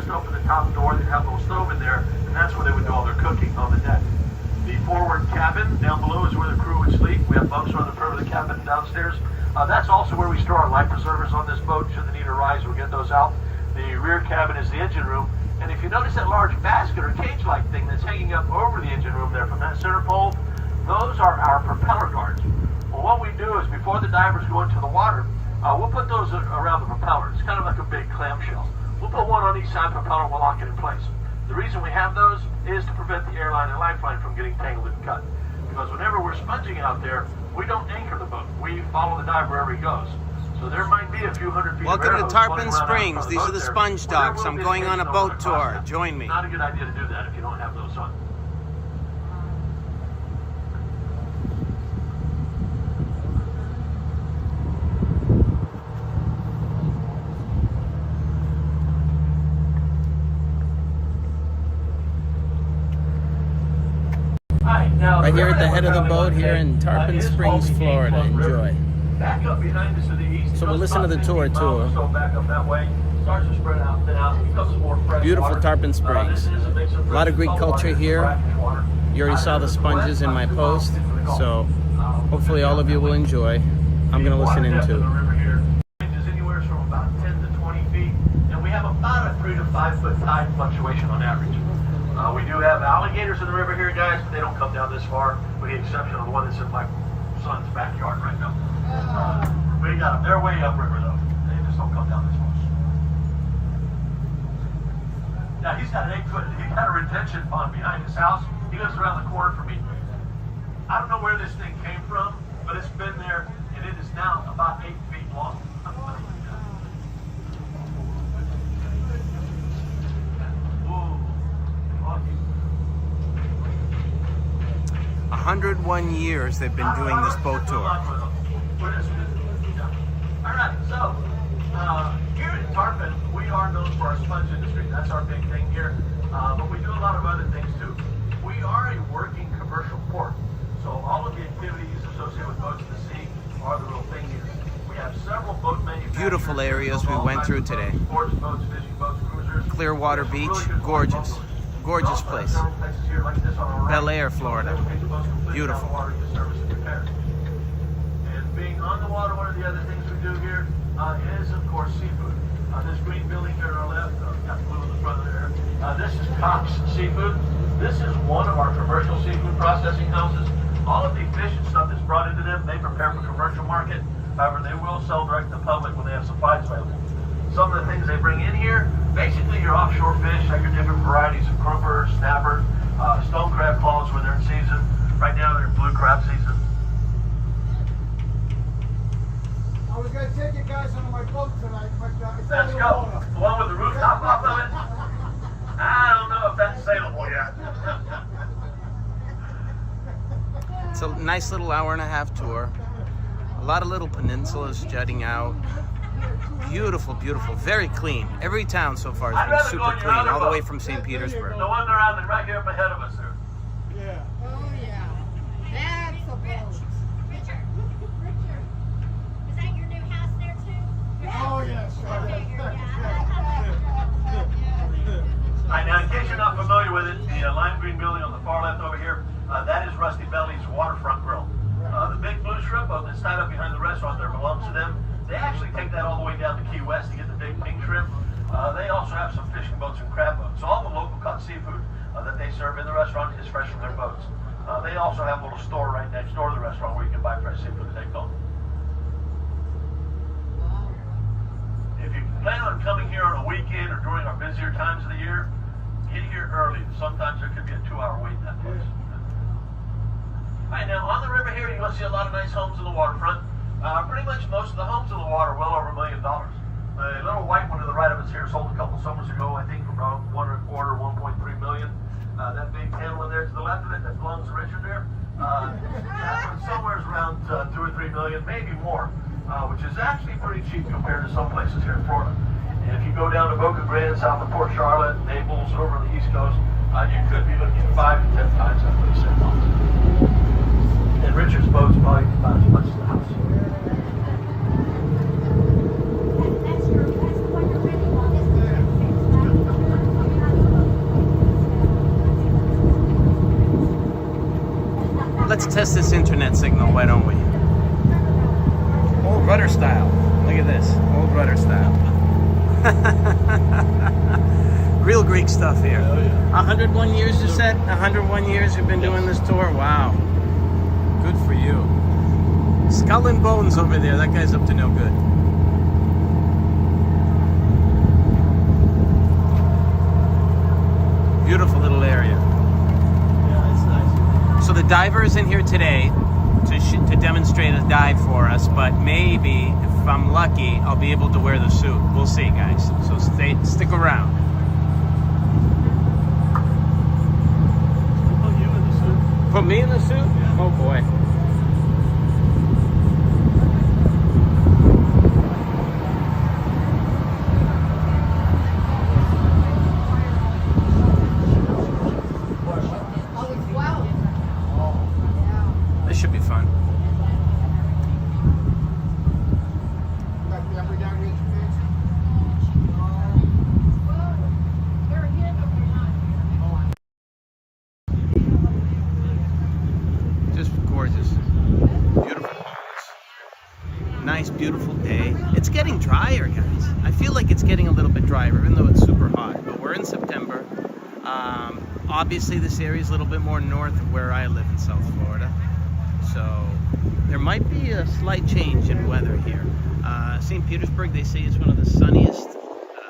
just open the top door, they'd have a little stove in there, and that's where they would do all their cooking on the deck. The forward cabin down below is where the crew would sleep. We have bunks on the front of the cabin downstairs. That's also where we store our life preservers on this boat. Should the need arise, we'll get those out. The rear cabin is the engine room. And if you notice that large basket or cage-like thing that's hanging up over the engine room there from that center pole, those are our propeller guards. Well, what we do is before the divers go into the water, we'll put those around the propeller. It's kind of like a big clamshell. We'll put one on each side of the propeller and we'll lock it in place. The reason we have those is to prevent the airline and lifeline from getting tangled and cut. Because whenever we're sponging out there, we don't anchor the boat. We follow the diver wherever he goes. So there might be a few hundred feet. Welcome to Tarpon Springs. These are the sponge docks. I'm going on a boat tour. Join me. Not a good idea to do that if you don't have those on. Right here at the head of the boat here in Tarpon Springs, Florida. Enjoy. Back up behind us to the east. So we'll listen to the tour too. So back up that way. Starts to spread out, then out. Becomes more fresh Beautiful water. Tarpon Springs. A lot of Greek culture here. You already saw the sponges in my post, so hopefully all of you will enjoy. I'm going to listen in too. Ranges anywhere from about 10 to 20 feet, and we have about a 3 to 5 foot tide fluctuation on average. We do have alligators in the river here, guys, but they don't come down this far, with the exception of the one that's in my son's backyard right now. We got them. They're way upriver, though. They just don't come down this far. Now, he's got he's got a retention pond behind his house. He lives around the corner from me. I don't know where this thing came from, but it's been there, and it is now about 8 feet long. 101 years they've been doing this boat tour. All right, so here in Tarpon, we are known for our sponge industry. That's our big thing here. But we do a lot of other things too. We are a working commercial port. So all of the activities associated with boats in the sea are the real thing here. We have several boat manufacturers. Beautiful areas we went through today. Sports boats, fishing boats, cruisers. Clearwater Beach, gorgeous. Gorgeous place. Bel Air, Florida. Beautiful. And being on the water, one of the other things we do here is, of course, seafood. This green building here on our left, got blue in the front there. This is Cox Seafood. This is one of our commercial seafood processing houses. All of the fish and stuff that's brought into them, they prepare for commercial market. However, they will sell direct to the public when they have supplies available. Some of the things they bring in here, basically your offshore fish, like your different varieties of grouper, snapper, stone crab claws when they're in season. Right now they're in blue crab season. I was going to take you guys on my boat tonight, but it's Let's go. The one with the rooftop off of it? I don't know if that's saleable yet. It's a nice little hour-and-a-half tour. A lot of little peninsulas jutting out. Beautiful, beautiful, very clean. Every town so far has been super clean, all the way from St. Petersburg. The one around right here up ahead of us there. Yeah. Oh yeah, that's the boat. Richard, is that your new house there too? Oh yes. I figured, All right, now in case you're not familiar with it, the lime green building on the far left over here, that is Rusty Belly's waterfront grill. The big blue shrimp that's tied up behind the restaurant there belongs to them. They actually take that all the way down to Key West to get the big pink shrimp. They also have some fishing boats and crab boats. So all the local caught seafood that they serve in the restaurant is fresh from their boats. They also have a little store right next door to the restaurant where you can buy fresh seafood to take home. If you plan on coming here on a weekend or during our busier times of the year, get here early. Sometimes there could be a 2-hour wait in that place. All right, now on the river here, you're going to see a lot of nice homes in the waterfront. Pretty much most of the homes in the water are well over $1 million. The little white one to the right of us here sold a couple summers ago, I think, for about $1.25, $1.3 million. That big tan one there to the left of it that belongs to Richard there, that one's somewhere around 2 or 3 million, maybe more, which is actually pretty cheap compared to some places here in Florida. And if you go down to Boca Grande, south of Port Charlotte, Naples, over on the East Coast, you could be looking at 5 to 10 times that for the same house. And Richard's boat's probably about as much as the house. That's the one you're renting on, isn't it? Let's test this internet signal, why don't we? Old rudder style. Look at this. Old rudder style. Real Greek stuff here. 101 years, you said? 101 years you've been doing this tour? Wow. Good for you. Skull and Bones over there. That guy's up to no good. Beautiful little area. Yeah, it's nice. So the diver is in here today to demonstrate a dive for us, but maybe if I'm lucky, I'll be able to wear the suit. We'll see, guys. So stick around. Put you in the suit. Put me in the suit? Yeah. Oh boy. Oh, it's 12. This should be fun. Just gorgeous. Beautiful homes. Nice, beautiful day. It's getting drier, guys. I feel like it's getting a little bit drier, even though it's super hot. But we're in September. Obviously, this area is a little bit more north of where I live in South Florida. So there might be a slight change in weather here. St. Petersburg, they say, is one of the sunniest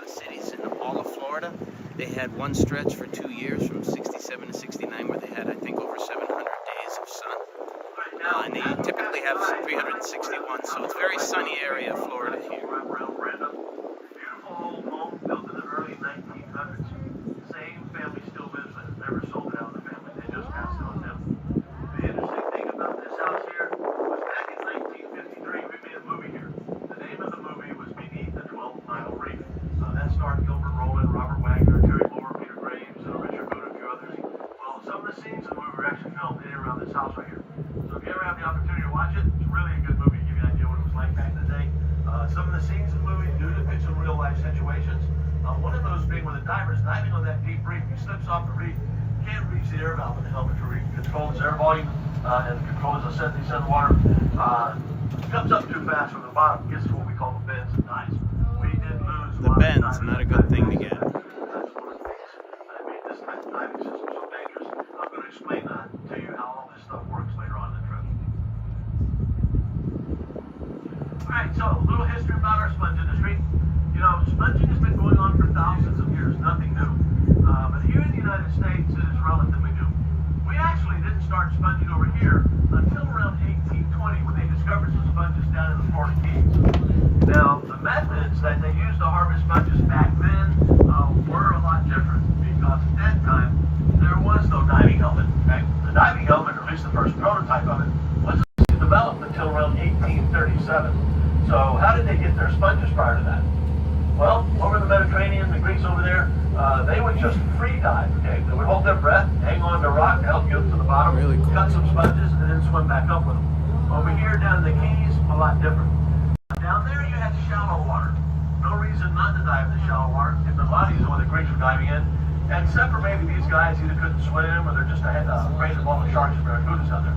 cities in all of Florida. They had one stretch for 2 years from 67 to 69 where they had, I think, over 700 days of sun. And they typically have 361, so it's a very sunny area of Florida here. Beautiful old home built in the early 1900s. Same family still lives in it. Never sold it out of the family. They just passed it on down. The interesting thing about this house here was back in 1953, we made a movie here. The name of the movie was Beneath the 12th Mile Reef. That starred Gilbert Roland, Robert Wagner, Terry Moore, Peter Graves, Richard Boone, and a few others. Well, some of the scenes of the movie were actually filmed in and around this house right here. So if you ever have the opportunity to watch it, it's really a good movie. Give you an idea what it was like back in the day. Some of the scenes in the movie do depict some real life situations. One of those being when the diver's diving on that deep reef, he slips off the reef, can't reach the air valve in the helmet to control his air volume and control his ascent and descent water. Comes up too fast from the bottom, gets to what we call the bends and dives. We did lose The bends, not a good thing to get. That's one of the things that made this type of diving system so dangerous. I'm going to explain that to you how all this stuff works later on in the trip. Alright, so a little history about our sponge industry. You know, sponging has been going on for thousands of years, nothing new. But here in the United States, it is relatively new. We actually didn't start sponging over here until around 1820 when they discovered some sponges down in the Florida Keys. Now, the methods that they used to harvest sponges back then were a lot different because at that time, there was no diving helmet. Okay? The diving helmet, or at least the first prototype of it, wasn't developed until around 1837. So how did they get their sponges prior to that? Well, over the Mediterranean, the Greeks over there, they would just free dive, okay? They would hold their breath, hang on to a rock to help you up to the bottom, Really cool. cut some sponges, and then swim back up with them. Over here, down in the Keys, a lot different. Down there, you had shallow water. No reason not to dive in the shallow water. It's a lot easier when the Greeks were diving in. Except for maybe these guys either couldn't swim or they're just afraid of all the sharks and barracudas out there.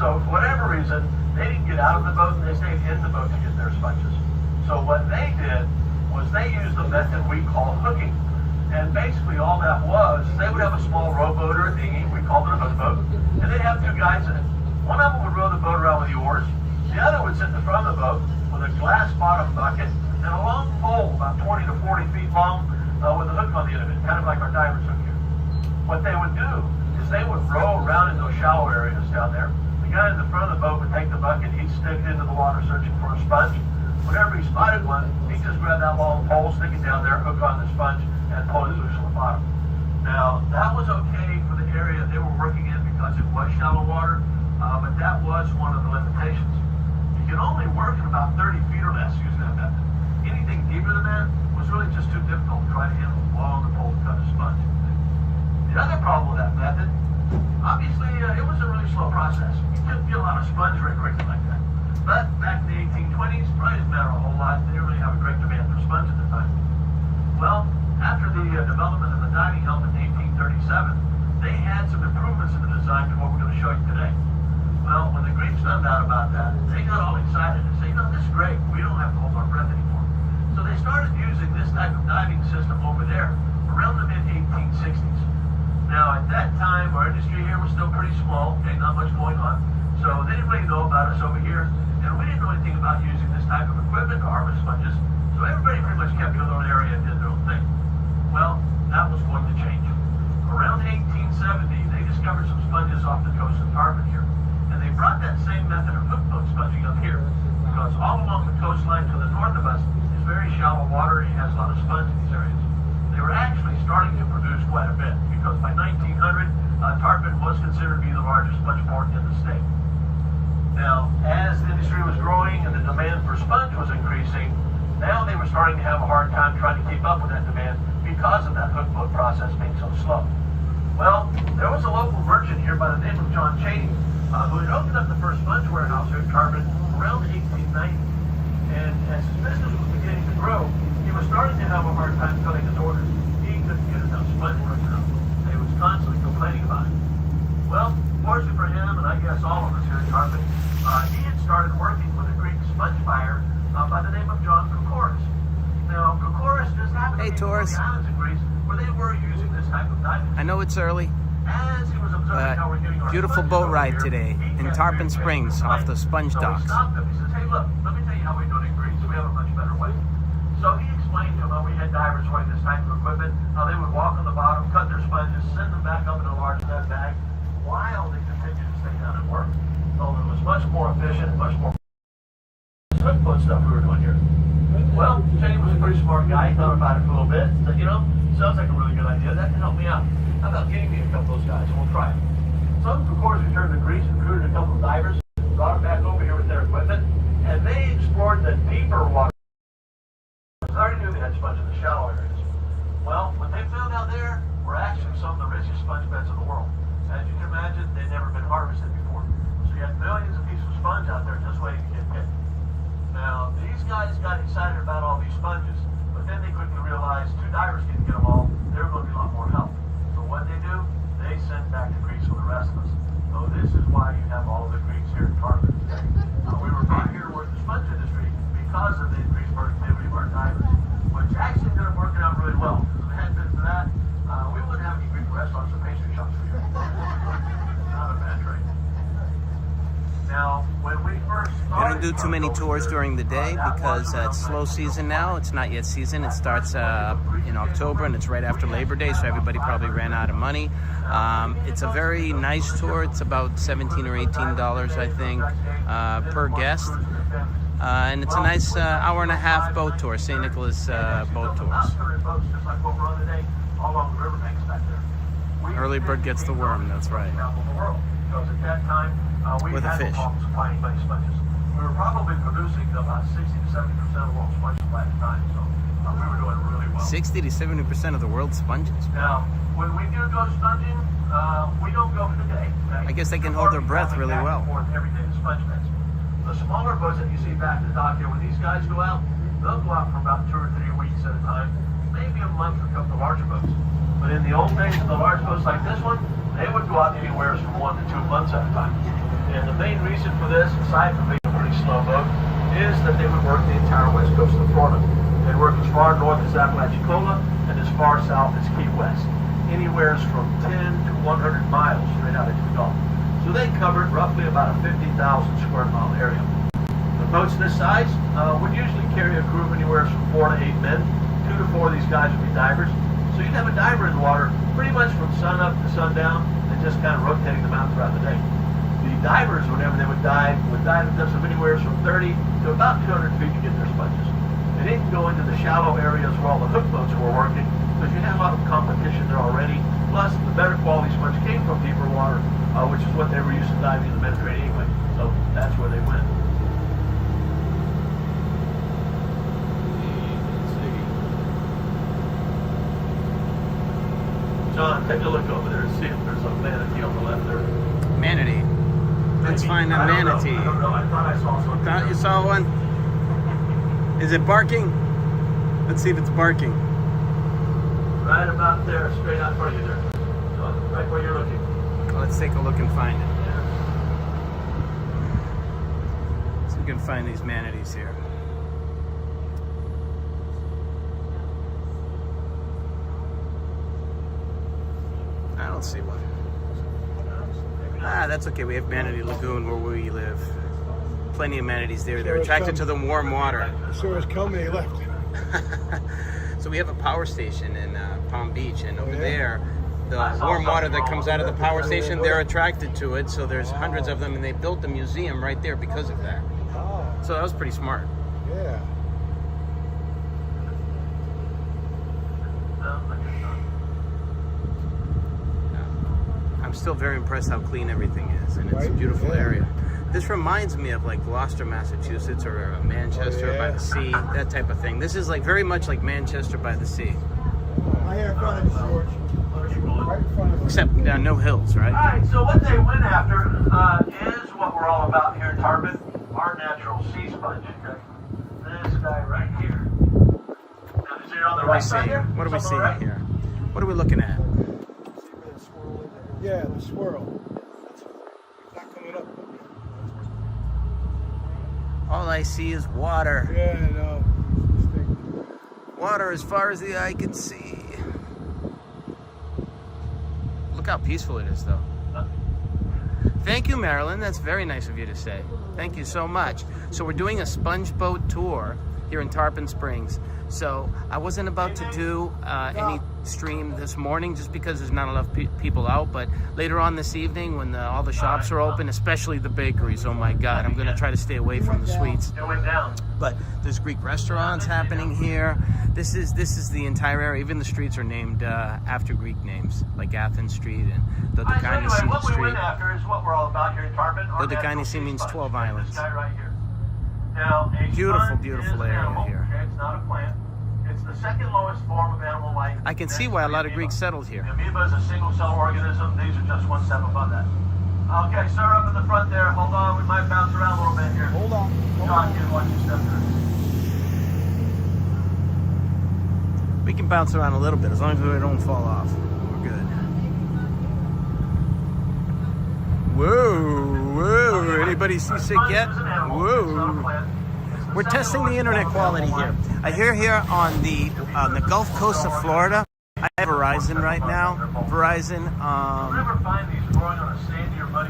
So for whatever reason, they didn't get out of the boat and they stayed in the boat to get their sponges. So what they did was they used a method we call hooking. And basically all that was, they would have a small rowboat or a dinghy, we called it a hook boat, and they'd have two guys in it. One of them would row the boat around with the oars, the other would sit in the front of the boat with a glass bottom bucket and a long pole about 20 to 40 feet long with a hook on the end of it, kind of like our divers hook here. What they would do is they would row around in those shallow areas down there. The guy in the front of the boat would take the bucket, he'd stick it into the water searching for a sponge. Whenever he spotted one, he'd just grab that long pole, stick it down there, hook on the sponge, and pull it loose on the bottom. Now, that was okay for the area they were working in because it was shallow water, but that was one of the limitations. You can only work at about 30 feet or less using that method. Anything deeper than that was really just too difficult to try to handle long the pole to cut a sponge. The other problem with that method, obviously, it was a really slow process. You couldn't get a lot of sponge very quickly like that. But back in the 1820s, probably didn't matter a whole lot. They didn't really have a great demand for sponge at the time. Well, after the development of the diving helmet in 1837, they had some improvements in the design to what we're going to show you today. Well, when the Greeks found out about that, they got all excited and said, this is great. We don't have to hold our breath anymore. So they started using this type of diving system over there around the mid-1860s. Now, at that time, our industry here was still pretty small, okay, not much going on. So they didn't really know about us over here, and we didn't know anything about using this type of equipment to harvest sponges. So everybody pretty much kept to their own area and did their own thing. Well, that was going to change. Around 1870, they discovered some sponges off the coast of Tarpon here. And they brought that same method of hook boat sponging up here. Because all along the coastline to the north of us is very shallow water and has a lot of sponge in these areas. They were actually starting to produce quite a bit, because by 1900, Tarpon was considered to be the largest sponge port in the state. Now, as the industry was growing and the demand for sponge was increasing, now they were starting to have a hard time trying to keep up with that demand because of that hook boat process being so slow. Well, there was a local merchant here by the name of John Cheney, who had opened up the first sponge warehouse here in Tarpon around 1890. And as his business was beginning to grow, he was starting to have a hard time filling his orders. He couldn't get enough sponge worked out. He was constantly complaining about it. Well, fortunately for him, and I guess all of us here in Tarpon, he had started working with a Greek sponge buyer by the name of John Koukouris. Now, Koukouris just happened to be one of the islands in Greece where they were using this type of diving. I know it's early, As he was observing how we're getting our beautiful sponges boat over ride here, today he in kept Tarpon hearing Springs Greek off the sponge So docks. he stopped him. He says, hey, look, let me tell you how we do it in Greece. We have a much better way. So he explained to him how we had divers running this type of equipment, how they would walk on the bottom, cut their sponges, send them back up in a large net bag while they continued to stay down and work. So it was much more efficient, much more hook boat stuff we were doing here. Well, Jenny was a pretty smart guy. He thought about it for a little bit. Said, sounds like a really good idea. That can help me out. How about getting me a couple of those guys and we'll try it. So, of course, returned to Greece and recruited a couple of divers, brought them back over here with their equipment, and they explored the deeper water. They already knew they had sponge in the shallow areas. Well, what they found out there were actually some of the richest sponge beds in the world. As you can imagine, they'd never been harvested before. So you had millions of pieces of sponge out there just waiting to get picked. Now, these guys got excited about all these sponges, but then they quickly realized 2 divers couldn't get them all. There were going to be a lot more help. So what they do? They sent back to Greece for the rest of us. So this is why you have all of the Greeks here in Tarpon today. We were brought here to work the sponge industry because of the increased productivity of our divers, which actually ended up working out really well. Because if it hadn't been for that, we wouldn't have any Greek restaurants or pastry shops here. Not a bad trade. Now, when we first I don't do too many tours during the day because it's slow season now. It's not yet season. It starts in October and it's right after Labor Day, so everybody probably ran out of money. It's a very nice tour. It's about $17 or $18, I think, per guest. And it's a nice hour and a half boat tour, St. Nicholas boat tours. Early bird gets the worm, that's right. With a fish. We were probably producing about 60 to 70% of the world's sponge supply at the time, so we were doing really well. 60 to 70% of the world's sponges. Now, when we do go sponging, we don't go for the day. I guess they can hold their breath really well. Every day to sponge beds. The smaller boats that you see back in the dock here, when these guys go out, they'll go out for about 2 or 3 weeks at a time, maybe a month for a couple of larger boats. But in the old days, the large boats like this one, they would go out anywhere from 1 to 2 months at a time. And the main reason for this, aside from being a pretty slow boat, is that they would work the entire west coast of Florida. They'd work as far north as Apalachicola and as far south as Key West. Anywhere from 10 to 100 miles straight out into the Gulf. So they covered roughly about a 50,000 square mile area. The boats this size would usually carry a crew of anywhere from 4 to 8 men. 2 to 4 of these guys would be divers. So you'd have a diver in the water pretty much from sun up to sundown and just kind of rotating them out throughout the day. The divers, whenever they would dive at depths of anywhere from 30 to about 200 feet to get their sponges. They didn't go into the shallow areas where all the hook boats were working because you had a lot of competition there already. Plus, the better quality sponge came from deeper water, which is what they were used to diving in the Mediterranean anyway. So that's where they went. John, take a look over there and see if there's a manatee on the left there. Manatee. Let's find a manatee. I don't know. I thought I saw something. Thought you saw one? Is it barking? Let's see if it's barking. Right about there, straight out in front of you there. So, right where you're looking. Let's take a look and find it. can find these manatees here. I don't see one. Ah, that's okay. We have Manatee Lagoon where we live. Plenty of manatees there. They're attracted to the warm water. So it's coming, they left. So we have a power station in Palm Beach, and over there, the warm water that comes out of the power station, they're attracted to it. So there's hundreds of them, and they built a museum right there because of that. Oh, So that was pretty smart. yeah. I'm still very impressed how clean everything is, and it's a Right? beautiful Yeah. area. This reminds me of like Gloucester, Massachusetts, or Manchester by the sea, that type of thing. This is like very much like Manchester by the sea, I hear in front of us, George. Right in front of us. except no hills, right? Alright, so what they went after is what we're all about here in Tarpon, our natural sea sponge. Okay? This guy right here. Now, is he on the What are we right side seeing? here? What are we Something seeing right? here? What are we looking at? Yeah, the swirl. Not coming up. All I see is water. Yeah, I know. Water as far as the eye can see. Look how peaceful it is, though. Thank you, Marilyn. That's very nice of you to say. Thank you so much. So we're doing a sponge boat tour here in Tarpon Springs. So I wasn't about to do any stream this morning just because there's not enough people out, but later on this evening when all the shops are open, especially the bakeries, oh my God, I'm gonna try to stay away from the sweets. It went down. But there's Greek restaurants happening here. This is the entire area. Even the streets are named after Greek names, like Athens Street and Alright, so anyway, Dodekanessi what we Street. went after is what we're all about here in Tarpon. Our natural Dodekanessi sea means sponge. 12 Okay, islands. This guy right here. Now, a Beautiful, sponge beautiful is an area animal, here. Okay, it's not a plant. It's the second lowest form of animal life. I can see next why a to lot the of Greeks amoeba. settled here. The amoeba is a single-cell organism. These are just one step above that. Okay, sir, up in the front there. Hold on, we might bounce around a little bit here. Hold on. John, you watch your step there. We can bounce around a little bit as long as we don't fall off. We're good. Whoa, whoa. Anybody see sick yet? Whoa. We're testing the internet quality here. I hear here on the Gulf Coast of Florida, I have Verizon right now. Verizon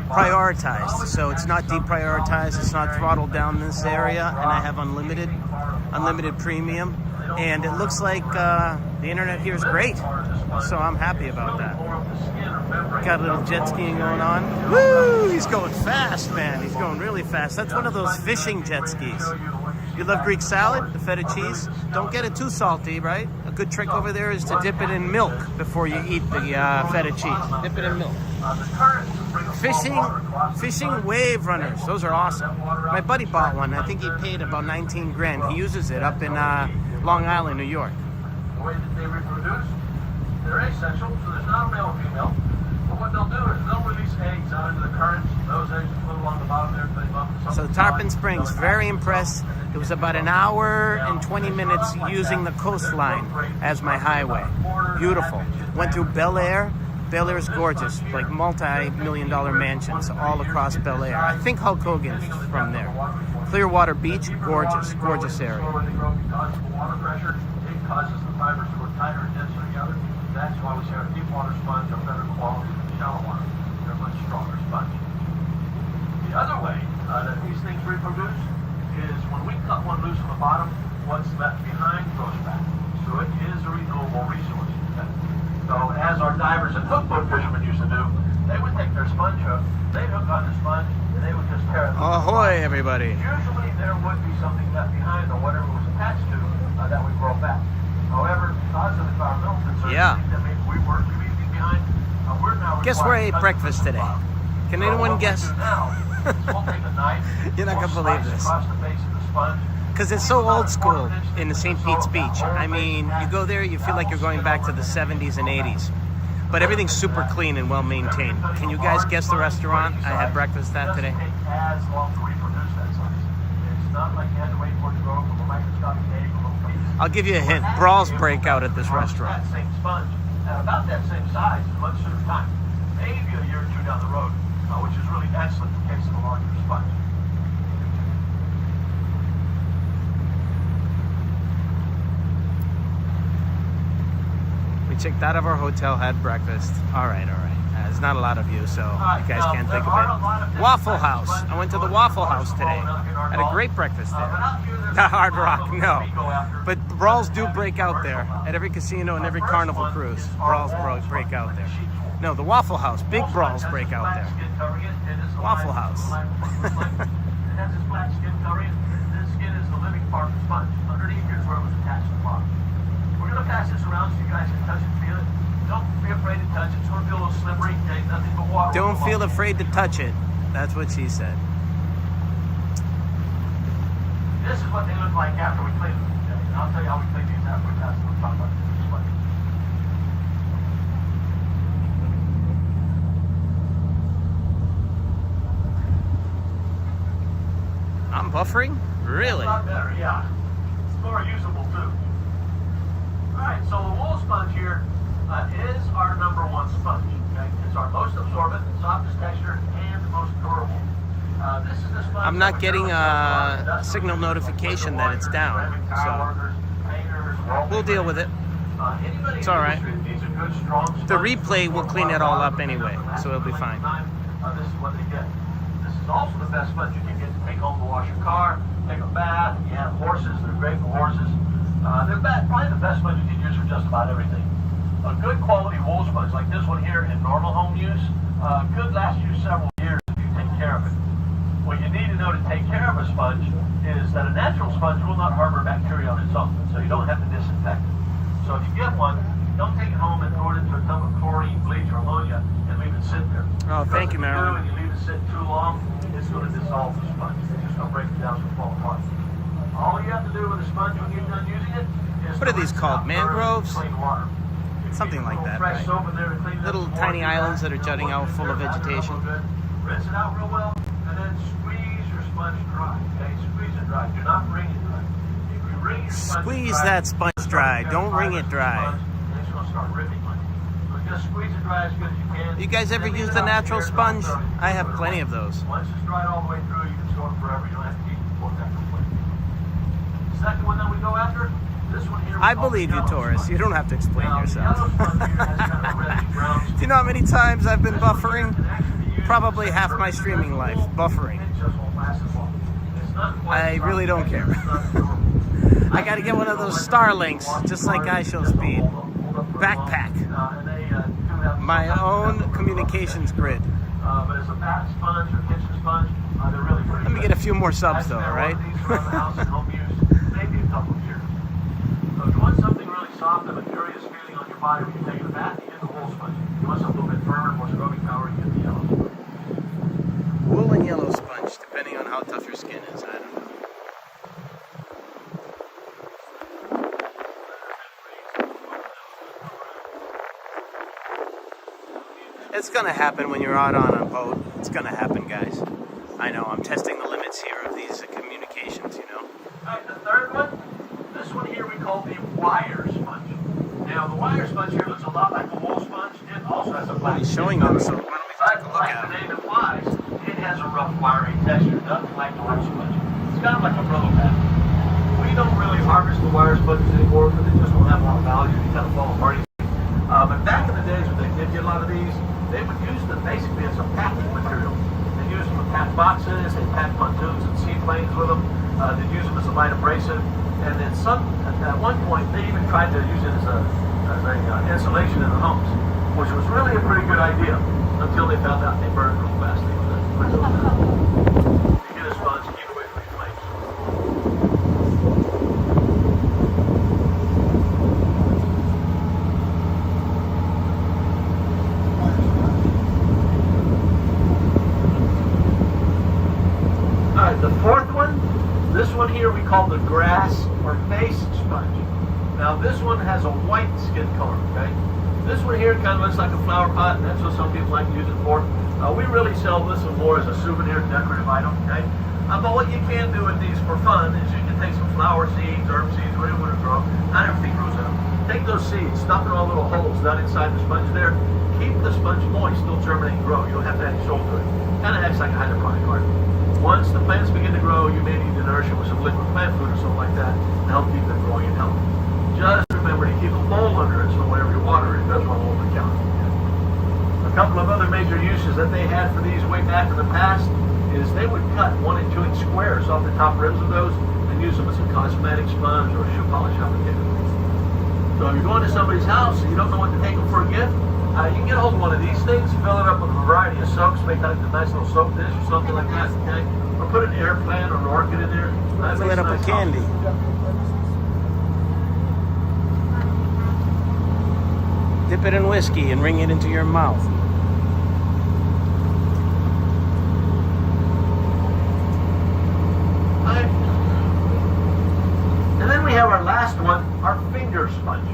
prioritized, so it's not deprioritized, it's not throttled down in this area, and I have unlimited premium, and it looks like the internet here is great, so I'm happy about that. Got a little jet skiing going on. Woo! He's going fast, man. He's going really fast. That's one of those fishing jet skis. You love Greek salad, the feta cheese? Don't get it too salty, right? A good trick over there is to dip it in milk before you eat the feta cheese. Dip it in milk. Fishing wave runners. Those are awesome. My buddy bought one. I think he paid about 19 grand. He uses it up in Long Island, New York. The way that they reproduce, they're asexual, so there's not a male or female. But what they'll do is they'll release eggs out into the currents. Those eggs will float along the bottom there. So Tarpon Springs, very impressed. It was about an hour and 20 minutes using the coastline as my highway. Beautiful. Went through Bel Air. Bel Air is gorgeous, like multi-million-dollar mansions all across Bel Air. I think Hulk Hogan's from there. Clearwater Beach, gorgeous, gorgeous area. Because of the water pressure, it causes the fibers to work tighter and denser together. That's why we say our deep water sponge are better quality than shallow water. They're a much stronger sponge. The other way that these things reproduce is when we cut one loose from the bottom, what's left behind grows back. So it is a renewable resource. So as our divers and hookboat fishermen used to do, they would take their sponge hook, they'd hook on the sponge, and they would just tear it. Ahoy, everybody. Usually there would be something left behind or whatever was attached to that would grow back. However, because of the environmental concerns that we were leaving behind, we're now guess where I ate breakfast today? Can anyone guess? We'll take a knife, You're not going to believe this. across the face of the sponge. Because it's so old school in the St. Pete's Beach. I mean, you go there, you feel like you're going back to the 70s and 80s. But everything's super clean and well maintained. Can you guys guess the restaurant I had breakfast at today? It doesn't take as long to reproduce that size. It's not like you had to wait for it to grow from a microscopic egg or a little piece. I'll give you a hint. Brawls break out at this restaurant. That same sponge at about that same size in much sooner time. Maybe a year or 2 down the road, which is really excellent in the case of a larger sponge. The other way that these things reproduce is when we cut one loose from the bottom, what's left behind grows back. So it is a renewable resource. So as our divers and hookboat fishermen used to do, they would take their sponge hook, they'd hook on the sponge, and they would just tear it. checked out of our hotel, had breakfast. All right. There's not a lot of you, so you guys can't think of it. Waffle House. I went to the Waffle House today. Had a great breakfast there. Not Hard Rock, no. But brawls do break out there at every casino and every carnival cruise. Brawls break out there. No, the Waffle House. Big brawls break out there. Waffle House. It has this black skin covering. This skin is the living part of the sponge. Underneath here is where it was attached to the bottom. We're going to pass this around so you guys can touch it and feel it. Don't be afraid to touch it. It's going to feel a little slippery. Okay, nothing but water. Don't feel afraid to touch it. That's what she said. This is what they look like after we clean them. Okay? And I'll tell you how we clean these after we pass them. We'll talk about this one. I'm buffering? Really? It's a lot better, yeah. It's more usable too. Alright, so the wool sponge here is our number one sponge. Okay? It's our most absorbent, softest texture, and most durable. This is the sponge. I'm not getting a signal notification that it's down, so we'll deal with it. It's all right. The replay will clean it all up anyway, so it'll be fine. This is what they get. This is also the best sponge you can get to take home to wash your car, take a bath. You have horses, they're great for horses. They're probably the best sponge you can use for just about everything. A good quality wool sponge like this one here in normal home use could last you several years if you take care of it. What you need to know to take care of a sponge is that a natural sponge will not harbor bacteria on its own, so you don't have to disinfect it. So if you get one, don't take it home and throw it into a tub of chlorine, bleach, or ammonia and leave it sit there. Oh, thank you, Marilyn. If you leave it sit too long, it's going to dissolve the sponge. It's just going to break it down and fall apart. All you have to do with a sponge when you're done using it is What are these called? Mangroves? clean water. Something like that, Fresh right? soap in there to clean it up Little some more. tiny islands that are jutting out full of vegetation. Rinse it out real well, and then squeeze your sponge dry. Okay, squeeze it dry. Do not wring it dry. If you wring your sponge Squeeze dry, that sponge dry. Don't wring it dry. it's going to start ripping on you. So just squeeze it dry as good as you can. You guys ever use the natural sponge? I have plenty of those. Once it's dried all the way through, you can store it forever. You don't have to keep it for that complete. Second one that we go after, this one here. I believe you, Taurus. You don't have to explain Now, yourself. the yellow sponge here has kind of a reddish brown Do you know how many times I've been buffering? Probably half my streaming life, buffering. I really don't care. I gotta get one of those Starlinks, just like iShowSpeed. Backpack. My own communications grid. But it's a bath sponge or kitchen sponge. They're really pretty. Let me get a few more subs though, right? Maybe a couple of years. So if you want something really soft and luxurious feeling on your body when you're taking a bath, you get the wool sponge. If you want something a little bit firmer, more scrubbing power, you get the yellow sponge. Wool and yellow sponge, depending on how tough your skin is. I don't know. It's gonna happen when you're out on a boat. It's gonna happen, guys. I know, I'm testing the limits here of these communications, you know. Alright, the third one, this one here we call the wire sponge. Now, the wire sponge here looks a lot like the wool sponge. It also has a black He's showing them, so why don't we take a look like at the it? name implies, it has a rough wiry texture, nothing like the wire sponge. It's kind of like a Brillo pad. We don't really harvest the wire sponges anymore because they just don't have a lot of value. They kind of fall apart. But back in the days when they did get a lot of these, they would use them basically as a packing material. They used them to pack boxes, they packed pontoons and seaplanes with them. They'd use them as a light abrasive. And then at one point, they even tried to use it as a insulation in the homes, which was really a pretty good idea until they found out they burned real fast. You get a sponge, keep it away from your flames. Alright, the fourth one, this one here we call the grass or face sponge. Now this one has a white skin color, okay? This one here kind of looks like a flower pot, and that's what some people like to use it for. We really sell this one more as a souvenir decorative item, okay? But what you can do with these for fun is you can take some flower seeds, herb seeds, whatever you want to grow. Not everything grows in them. Take those seeds, stuff in all little holes done inside the sponge there. Keep the sponge moist, still germinate and grow. You don't have to add soil to it. Kind of acts like a hydroponic garden. Once the plants begin to grow, you may need to nourish them with some liquid plant food or something like that to help keep them growing and healthy. Just remember to keep a bowl under it so wherever your water couple of other major uses that they had for these way back in the past is they would cut 1 and 2 inch squares off the top rims of those and use them as a cosmetic sponge or a shoe polish applicator. So if you're going to somebody's house and you don't know what to take them for a gift, you can get a hold of one of these things, fill it up with a variety of soaps, make like a nice little soap dish or something like that, okay? Or put an air plant or an orchid in there. Fill it up with candy. Dip it in whiskey and wring it into your mouth. And then we have our last one, our finger sponge.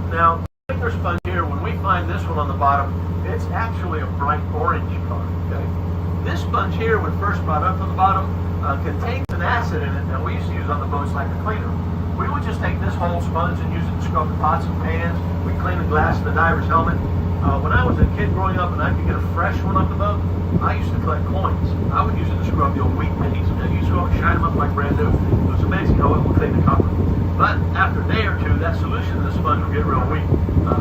Now, the finger sponge here, when we find this one on the bottom, it's actually a bright orange color, okay? This sponge here, when first brought up to the bottom, contains an acid in it that we used to use on the boats like a cleaner. We would just take this whole sponge and use it to scrub the pots and pans. We clean the glass of the diver's helmet. When I was a kid growing up and I could get a fresh one off the boat, I used to collect coins. I would use it to scrub the old wheat pennies. And you used to go and shine them up like brand new. It was amazing how it would clean the copper. But after a day or two, that solution in the sponge would get real weak.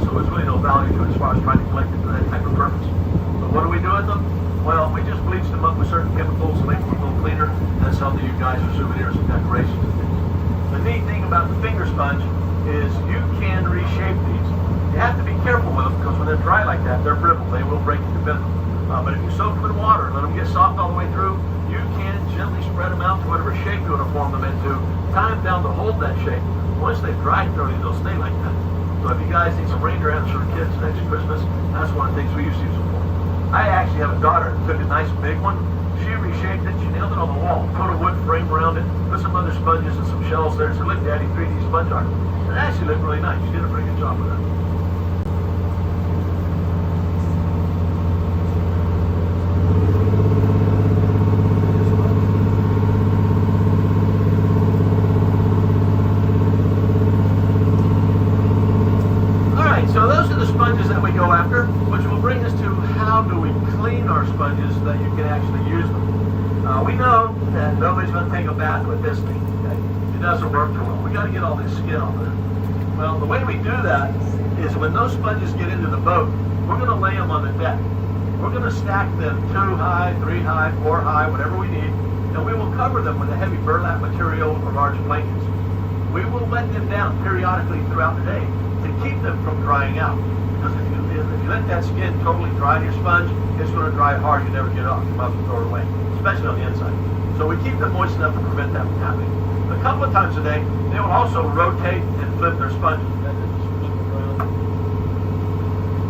So there's really no value to it as far as trying to collect it for that type of purpose. So what do we do with them? Well, we just bleach them up with certain chemicals to make them a little cleaner and sell to you guys for souvenirs and decorations and things. The neat thing about the finger sponge is you can reshape these. You have to be careful with them because when they're dry like that, they're brittle. They will break into bend them. But if you soak them in water and let them get soft all the way through, you can gently spread them out to whatever shape you want to form them into, tie them down to hold that shape. Once they've dried thoroughly, they'll stay like that. So if you guys need some reindeer antlers for the kids next Christmas, that's one of the things we used to use them for. I actually have a daughter that took a nice big one. She reshaped it, she nailed it on the wall, put a wood frame around it, put some other sponges and some shells there. So look, Daddy, 3D sponge art. It actually looked really nice. She did a pretty good job with that. So those are the sponges that we go after, which will bring us to how do we clean our sponges so that you can actually use them. We know that nobody's going to take a bath with this thing. Okay? It doesn't work too well. We got to get all this skin off of it. Well, the way we do that is when those sponges get into the boat, we're going to lay them on the deck. We're going to stack them 2 high, 3 high, 4 high, whatever we need, and we will cover them with a heavy burlap material or large blankets. We will let them down periodically throughout the day to keep them from drying out. Because if you let that skin totally dry to your sponge, it's going to dry hard. You never get it off. You might have to throw it away, especially on the inside. So we keep them moist enough to prevent that from happening. A couple of times a day, they will also rotate and flip their sponges.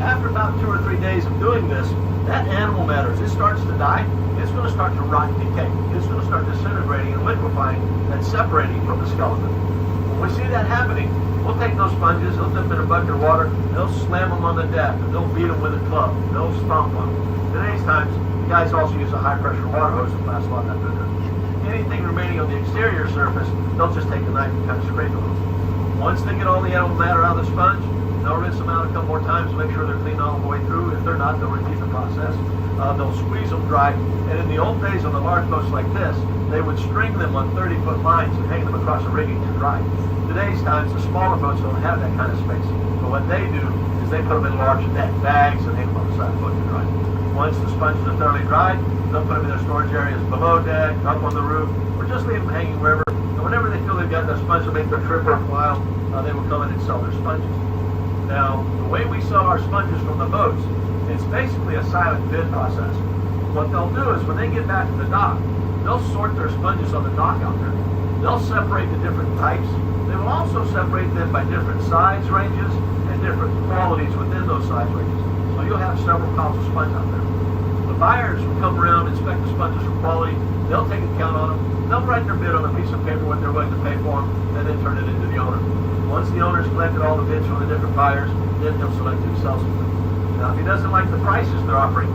After about 2 or 3 days of doing this, that animal matter, as it starts to die, it's going to start to rot and decay. It's going to start disintegrating and liquefying and separating from the skeleton. When we see that happening, we'll take those sponges, they'll dip them in a bucket of water, they'll slam them on the deck, and they'll beat them with a club, they'll stomp on them. Today's times, the guys also use a high-pressure water hose that lasts a lot after that. Anything remaining on the exterior surface, they'll just take a knife and kind of scrape it off. Once they get all the animal matter out of the sponge, they'll rinse them out a couple more times to make sure they're clean all the way through. If they're not, they'll repeat the process. They'll squeeze them dry, and in the old days on the large boats like this, they would string them on 30-foot lines and hang them across the rigging to dry. Today's times, the smaller boats don't have that kind of space. So what they do is they put them in large net bags and hang them on the side of the boat to dry. Once the sponges are thoroughly dried, they'll put them in their storage areas below deck, up on the roof, or just leave them hanging wherever. And whenever they feel they've got enough sponge to make their trip worthwhile, they will come in and sell their sponges. Now, the way we sell our sponges from the boats, it's basically a silent bid process. What they'll do is when they get back to the dock, they'll sort their sponges on the dock out there. They'll separate the different types. They will also separate them by different size ranges and different qualities within those size ranges. So you'll have several piles of sponge out there. The buyers will come around, inspect the sponges for quality. They'll take a count on them. They'll write their bid on a piece of paper, what they're willing to pay for them, and then turn it into the owner. Once the owner's collected all the bids from the different buyers, then he'll select who sells them. Now, if he doesn't like the prices they're offering,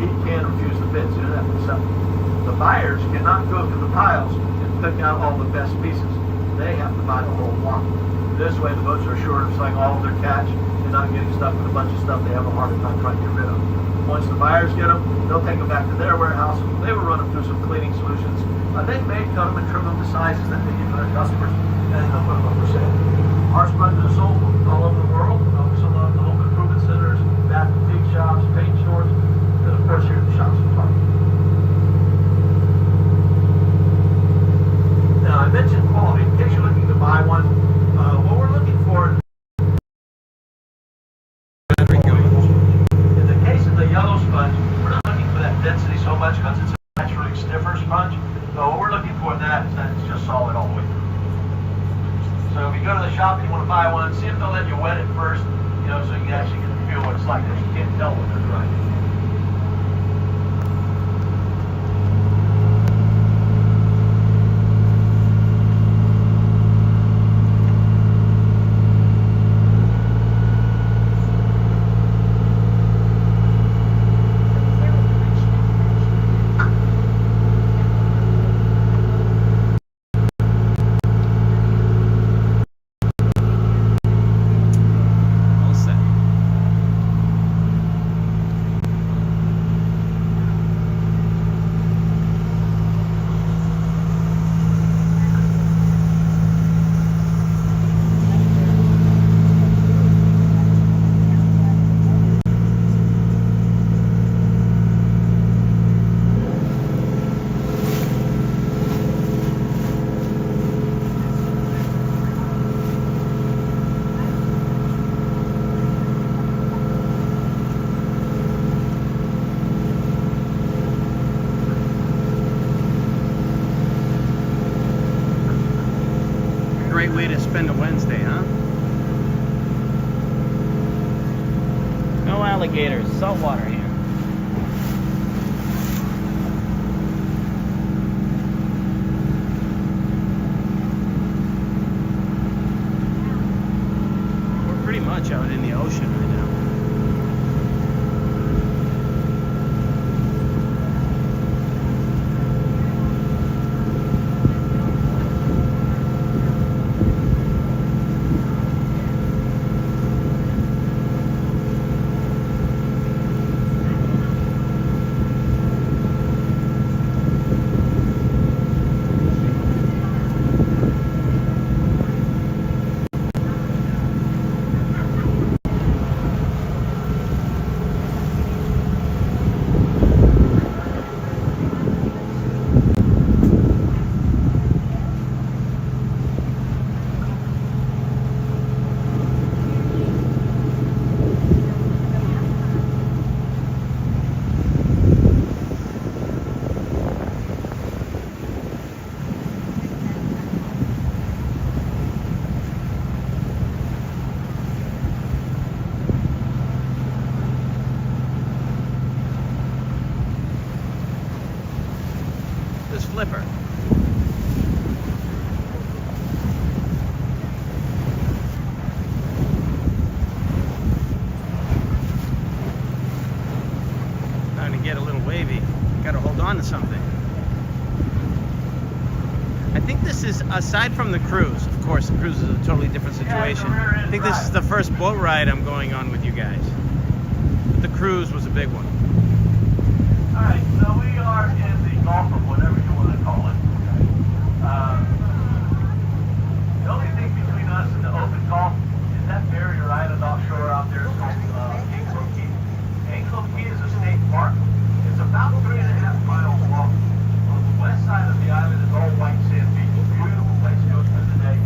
he can refuse the bids. He doesn't have to sell them. The buyers cannot go through the piles and pick out all the best pieces. They have to buy the whole lot. This way, the boats are assured of selling all of their catch and not getting stuck with a bunch of stuff they have a harder time trying to get rid of. Once the buyers get them, they'll take them back to their warehouse. They will run them through some cleaning solutions. They may cut them and trim them to sizes that they need for their customers, and then they'll put them up for sale. Our sponges are sold all over the world. Some of the home improvement centers, bath and boutique shops, paint stores, sponge because it's a naturally stiffer sponge. So what we're looking for in that is that it's just solid all the way through. So if you go to the shop and you want to buy one, see if they'll let you wet it first, you know, so you can actually get to feel what it's like. Because you can't tell when they're dry. All set. Great way to spend a Wednesday, huh? No alligators, saltwater here. We're pretty much out in the ocean right now. This flipper. Starting to get a little wavy. Gotta hold on to something. I think this is, aside from the cruise, of course the cruise is a totally different situation. I think this is the first boat ride I'm going on with you guys. But the cruise was a big one. Alright, so we are in the Gulf of whatever you want to call it. The only thing between us and the open Gulf is that barrier island offshore out there called Anglo Key. Anglo Key is a state park. It's about 3.5 miles long. On the west side of the island is all white sand beach. Beautiful place to go spend the day.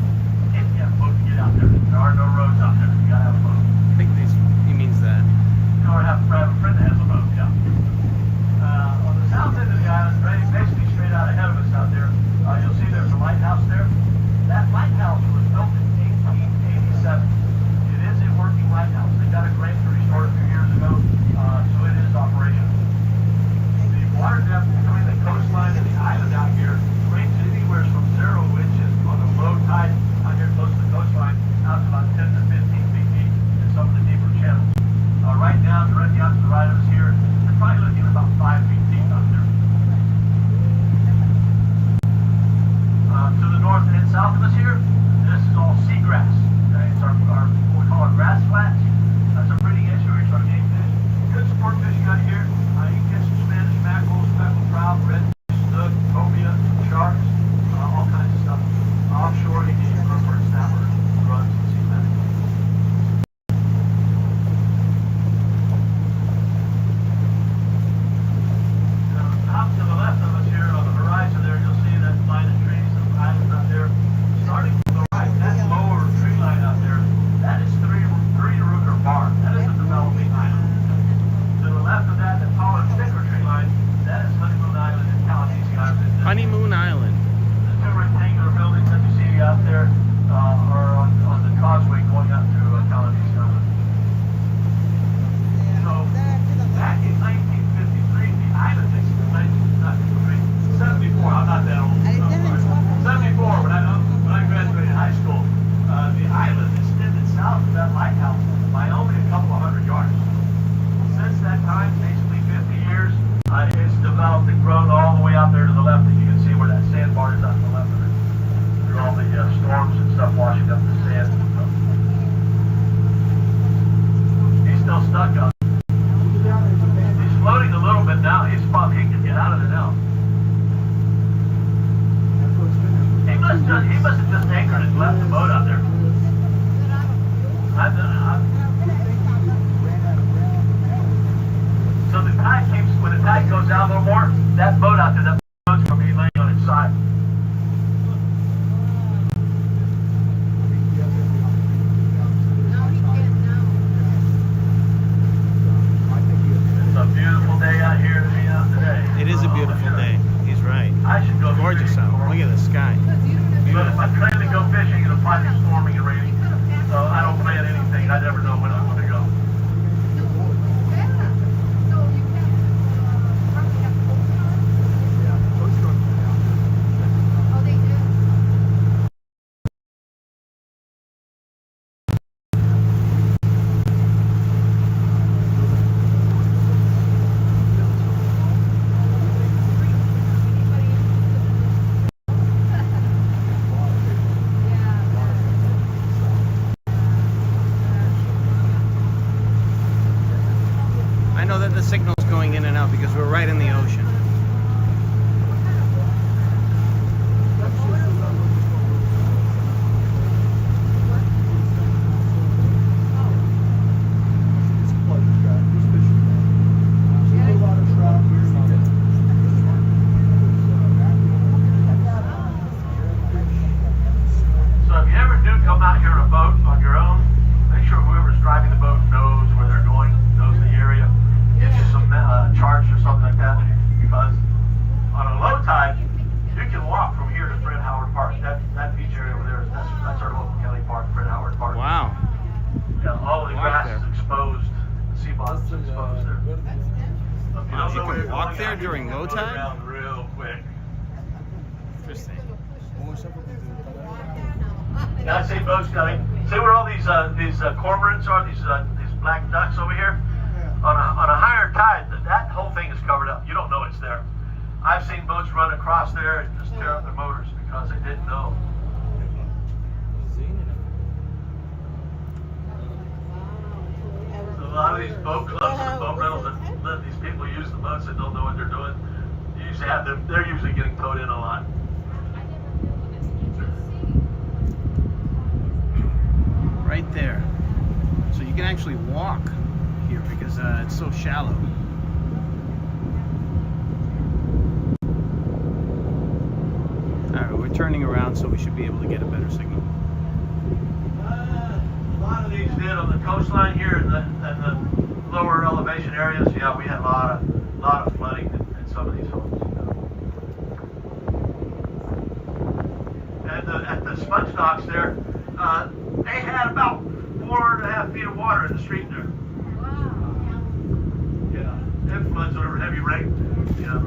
If you have a boat to get out there. There are no roads out there. You gotta have a boat. I think he means that. Or have a friend that has a boat, yeah. On the south end of the island, basically straight still stuck up. He's floating a little bit now. He can get out of there now. He must have just anchored and left the boat out there. So the tide when the tide goes out a little more, that boat out there, that boat's going to be laying on its side. It's a beautiful day out here to be out today. It is a beautiful day. He's right. I should go Gorgeous fishing out. tomorrow. Look at the sky. But if I'm trying to go fishing, it'll probably be storming and raining. So I don't plan anything. I never know when I'm going to go. I know that the signal's going in and out because we're right in the ocean. So if you ever do come out here on a boat on your own, make sure whoever's driving the boat knows where they're going, knows the area, gives you some charge or something like that. Because on a low tide, you can walk from here to Fred Howard Park. That beach area over there, that's our local county park, Fred Howard Park. Wow. Yeah, all of the Walk grass there. is exposed, the sea bottom's exposed there. So if Wow, don't you know where can you're walk going there out, you during can low run tide? around real quick. Interesting. Yeah, I see boats coming. See where all these cormorants are? These black ducks over here. On a higher tide, that whole thing is covered up. You don't know it's there. I've seen boats run across there and just tear up their motors because they didn't know. So a lot of these boat clubs and boat rentals that let these people use the boats that don't know what they're doing, you usually have them. They're usually getting towed in a lot. Right there. So you can actually walk here because it's so shallow. Alright, we're turning around so we should be able to get a better signal. A lot of these did on the coastline here in the lower elevation areas. Yeah, we had a lot of flooding in some of these homes. And at the sponge docks there, they had about 4.5 feet of water in the street there. Yeah, it floods over heavy rain. You know,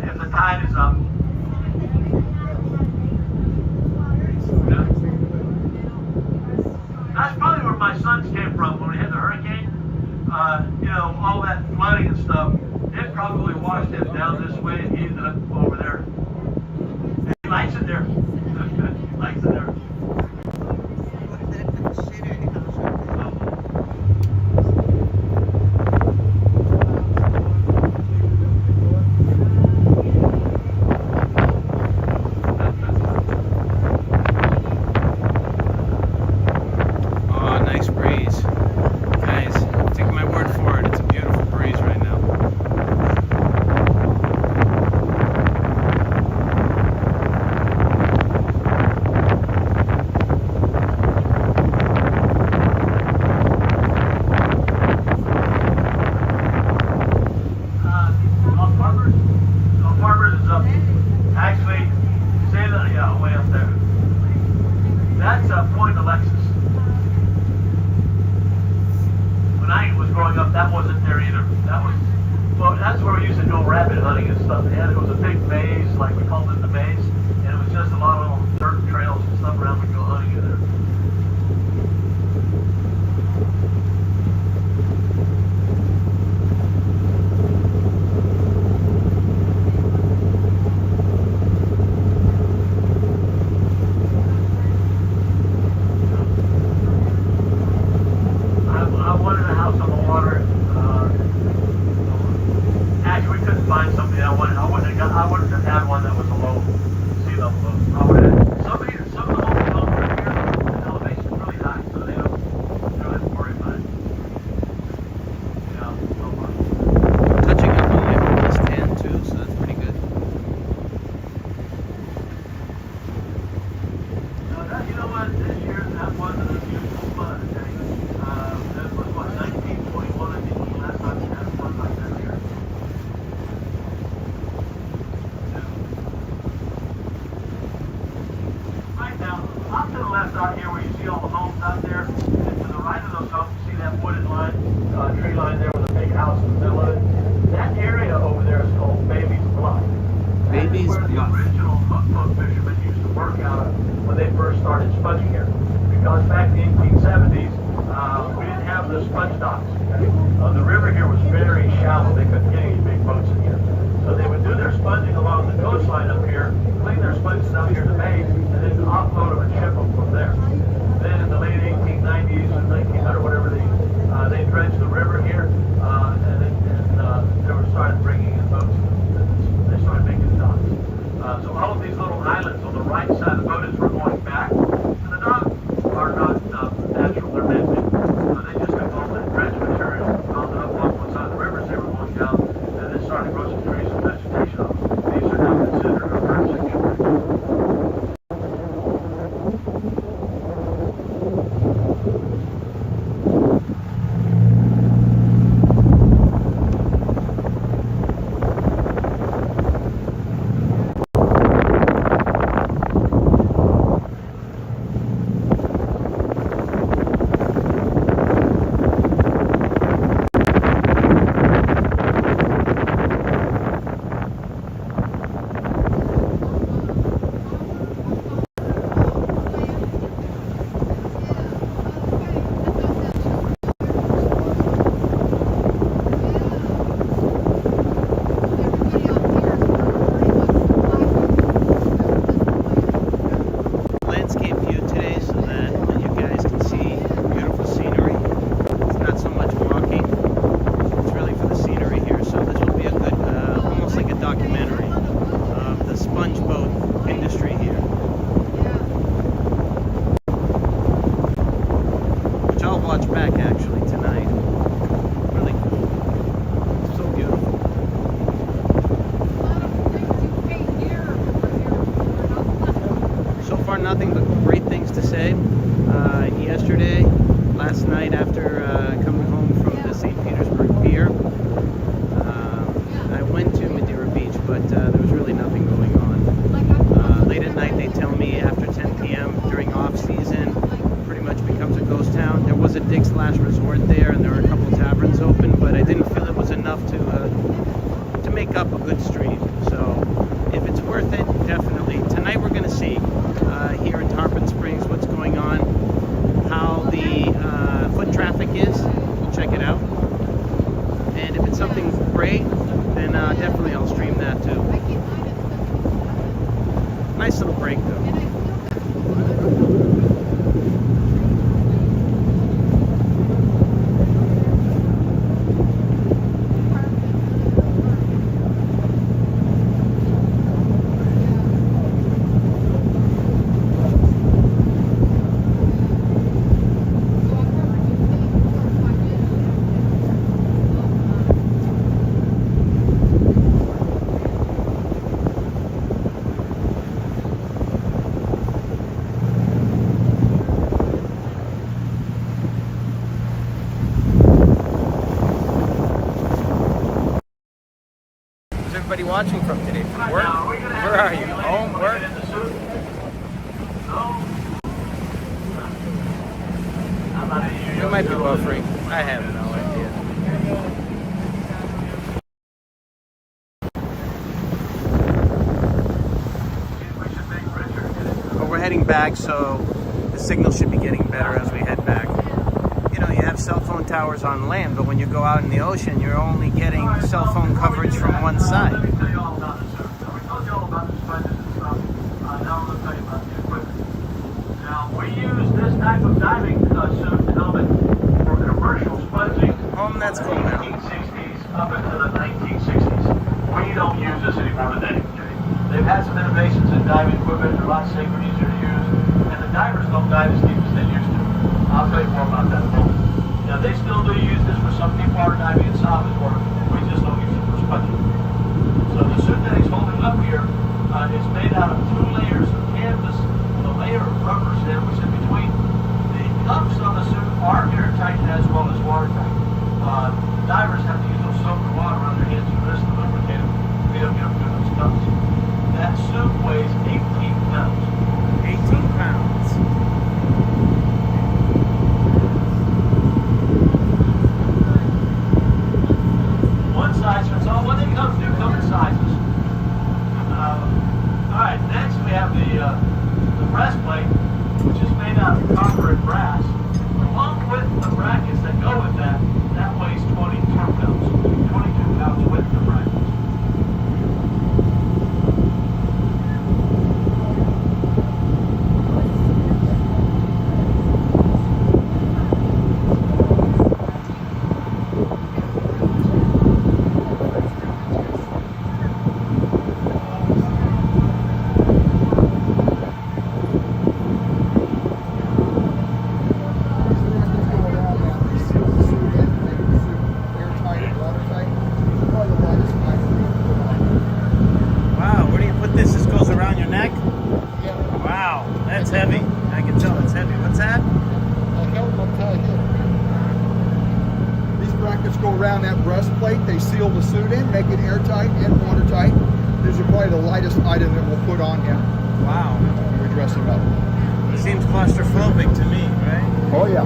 if the tide is up. Yeah. That's probably where my sons came from when we had the hurricane. You know, all that flooding and stuff, it probably washed him down this way and he ended up over there. And he likes it there. He likes it there. Oh, nice breeze. Guys, take my word for it. It's a beautiful breeze right now. Farmers is up. Actually, say that, yeah, way up there. That's Point Alexis. When I was growing up, that wasn't there either. Well, that's where we used to go rabbit hunting and stuff. It was a big maze, like we called it the maze, and it was just a lot of little dirt trails and stuff around. We'd go hunting in there. I wanted a house on house in the middle of it. That area over there is called Baby's Bluff. Baby's That's where Bluff. the original hook fishermen used to work out of when they first started sponging here. Because back in the 1870s, we didn't have the sponge docks. The river here was very shallow. They couldn't get any big boats in here. So they would do their sponging along the coastline up here, clean their sponges out here in the bay, and then offload them and ship them from there. Then in the late 1890s and 1900, whatever, they dredged the river here, and they were started bringing in boats. They started making docks. So all of these little islands on the right side of the boat, as we're going back to the dock, are not natural. They're man-made. They just took all the dredge material, found it up off one side of the rivers they were going down, and then started growing some trees and vegetation on them. These are now considered a bird sanctuary. Nothing but great things to say. Last night after coming home from the St. Petersburg Pier, I went to Madeira Beach, but there was really nothing going on. Late at night, they tell me after 10 p.m. during off-season, pretty much becomes a ghost town. There was a Dick's Last Resort there, and there were a couple taverns open, but I didn't feel it was enough to make up a good street. So if it's worth it, definitely. Tonight we're going to see here in Tarpon Springs what's going on, how the foot traffic is. We'll check it out. And if it's something great, then definitely I'll stream that too. Nice little break though. Everybody watching from today? From work? Where are you? Home? Work? We might be buffering. I have no idea. But we're heading back, so the signal should be getting better as we head back. You know, you have cell phone towers on land, but when you go out in the ocean, you're only getting cell phone coverage from one side. Let me tell you all about this, sir. We told you all about the sponges and stuff. Now I'm going to tell you about the equipment. Now, we use this type of diving suit helmet for commercial sponging. That's cool from the now. 1860s up into the 1960s. We don't use this anymore today. They've had some innovations in diving equipment. They're a lot safer and easier to use. And the divers don't dive as deep as they used to. I'll tell you more about that in a moment. Now, they still do use this for some deep water diving and salvage work. We just don't use it for sponging. So the suit that he's holding up here is made out of 2 layers of canvas with a layer of rubber sandwiched in between. The cuffs on the suit are airtight as well as watertight. Divers have to use those soap and water on their hands and wrists to lubricate them so they don't get up through those cuffs. That suit weighs 18 pounds. 18 pounds. down that breastplate, they seal the suit in, make it airtight and watertight. These are probably the lightest item that we'll put on him Wow. when we're dressing up. Seems claustrophobic to me, right? Oh yeah.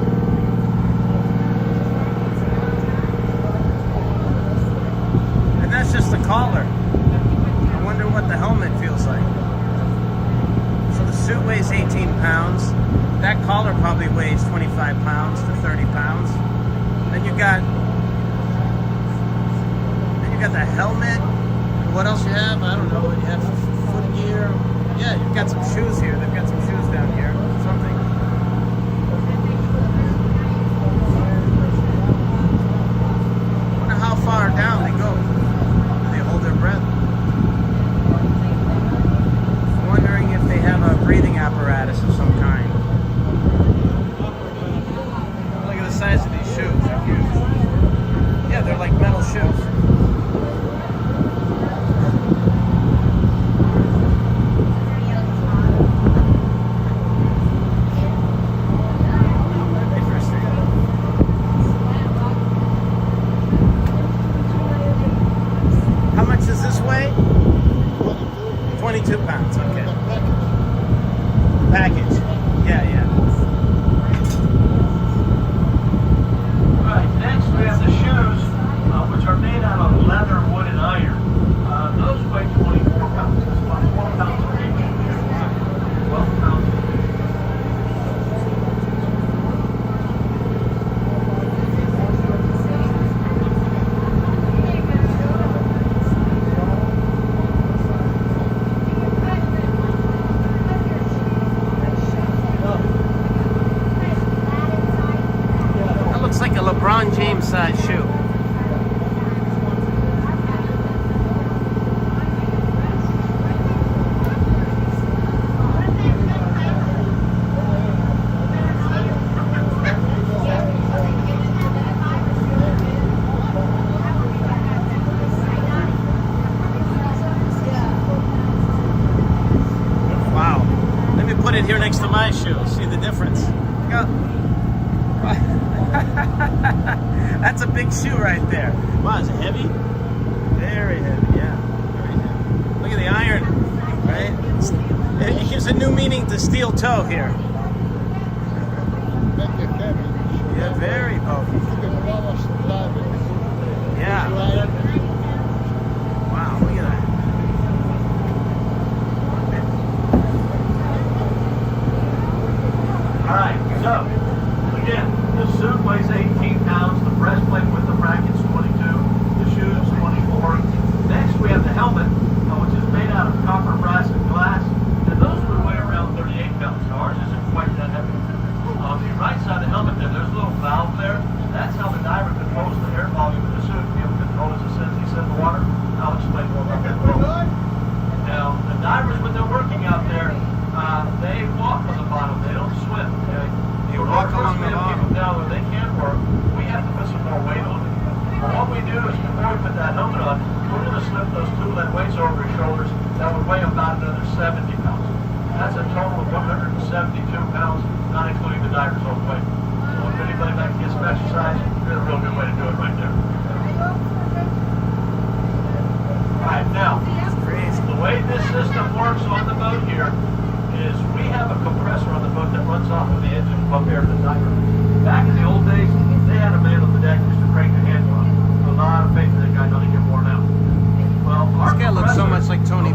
And that's just the collar. I wonder what the helmet feels like. So the suit weighs 18 pounds. That collar probably weighs 25 pounds to 30 pounds. Then you got the helmet. What else you have? I don't know. You have foot gear. Yeah, you've got some shoes here. They've got some shoes down here. Something. Wonder how far down they go. Do they hold their breath? I'm wondering if they have a breathing apparatus of some kind. Look at the size of these shoes. They're huge. Yeah, they're like metal shoes. How much does this weigh? 22 pounds, okay. Package. Yeah, yeah. Alright, next we have the shoes, which are made out of leather, wood, and iron. Those weigh 24 pounds. That's about 12 pounds for each shoe. 12 pounds. That looks like a LeBron James size shoe. Wow. Let me put it here next to my shoe. See the difference? Go. That's a big shoe right there. Wow, is it heavy? Very heavy, yeah. Very heavy. Look at the iron, right? It gives a new meaning to steel toe here. Yeah, very bulky. Yeah. Wow, look at that. Alright, so, again, the suit weighs 18 pounds, the breastplate with the brackets 22, the shoes 24. Next we have the helmet, which is made out of copper, brass, and glass, and those would weigh around 38 pounds. So ours isn't quite that heavy. On the right side of the helmet there's a little valve there. That's how the diver controls the air volume in the suit. He'll control as he sends the water. I'll explain more about that. Now, the divers, when they're working out there, they walk on the bottom. They don't swim. Okay? They walk along the bottom. Keep them down where they can work. We have to put some more weight on it. Well, what we do is before we put that helmet on, we're going to slip those two lead weights over his shoulders. That would weigh about another 70 pounds. That's a total of 172 pounds, not including the diver's own weight. So if anybody that can get some exercise, there's a real good way to do it right there. Alright, now, the way this system works on the boat here is we have a compressor on the boat that runs off of the engine to pump air to the diver. Back in the old days, they had a man on the deck who used to crank the handle on. A lot of faith in that guy, not to get worn out. Well, our This guy looks so much like Tony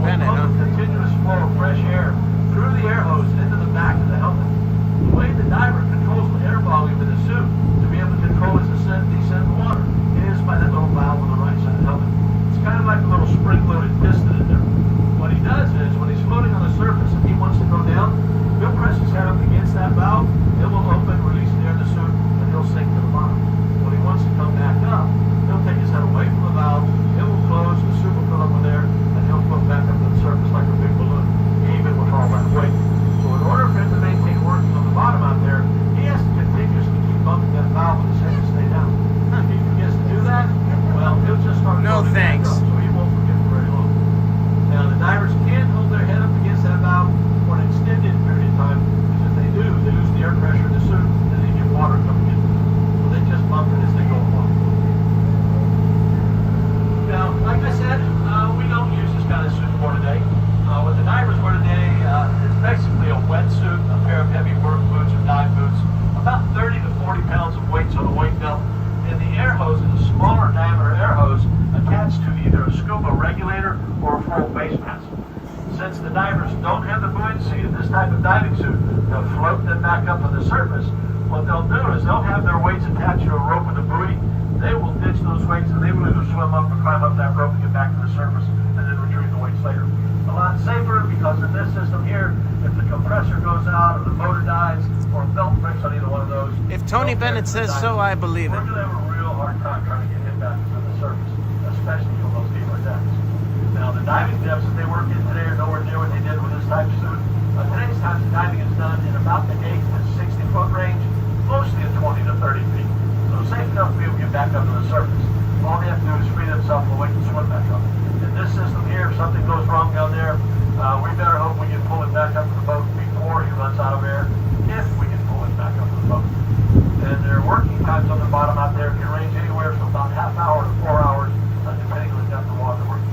don't have the buoyancy in this type of diving suit to float them back up to the surface, what they'll do is they'll have their weights attached to a rope with a buoy. They will ditch those weights and they will either swim up or climb up that rope and get back to the surface and then retrieve the weights later. A lot safer because in this system here, if the compressor goes out or the motor dies or a belt breaks on either one of those. If Tony Bennett says so, I believe it. We're going to have a real hard time trying to get him back to the surface, especially from those deeper depths. Now, the diving depths that they work in today are nowhere near what they did with this type of suit. Today's time, the diving is done in about the 8 to 60 foot range, mostly at 20 to 30 feet. So safe enough to be able to get back up to the surface. All they have to do is free themselves and wait to swim back up. In this system here, if something goes wrong down there, we better hope we can pull him back up to the boat before he runs out of air, if we can pull him back up to the boat. And their working times on the bottom out there can range anywhere from about half hour to 4 hours, depending on the depth of water they're working.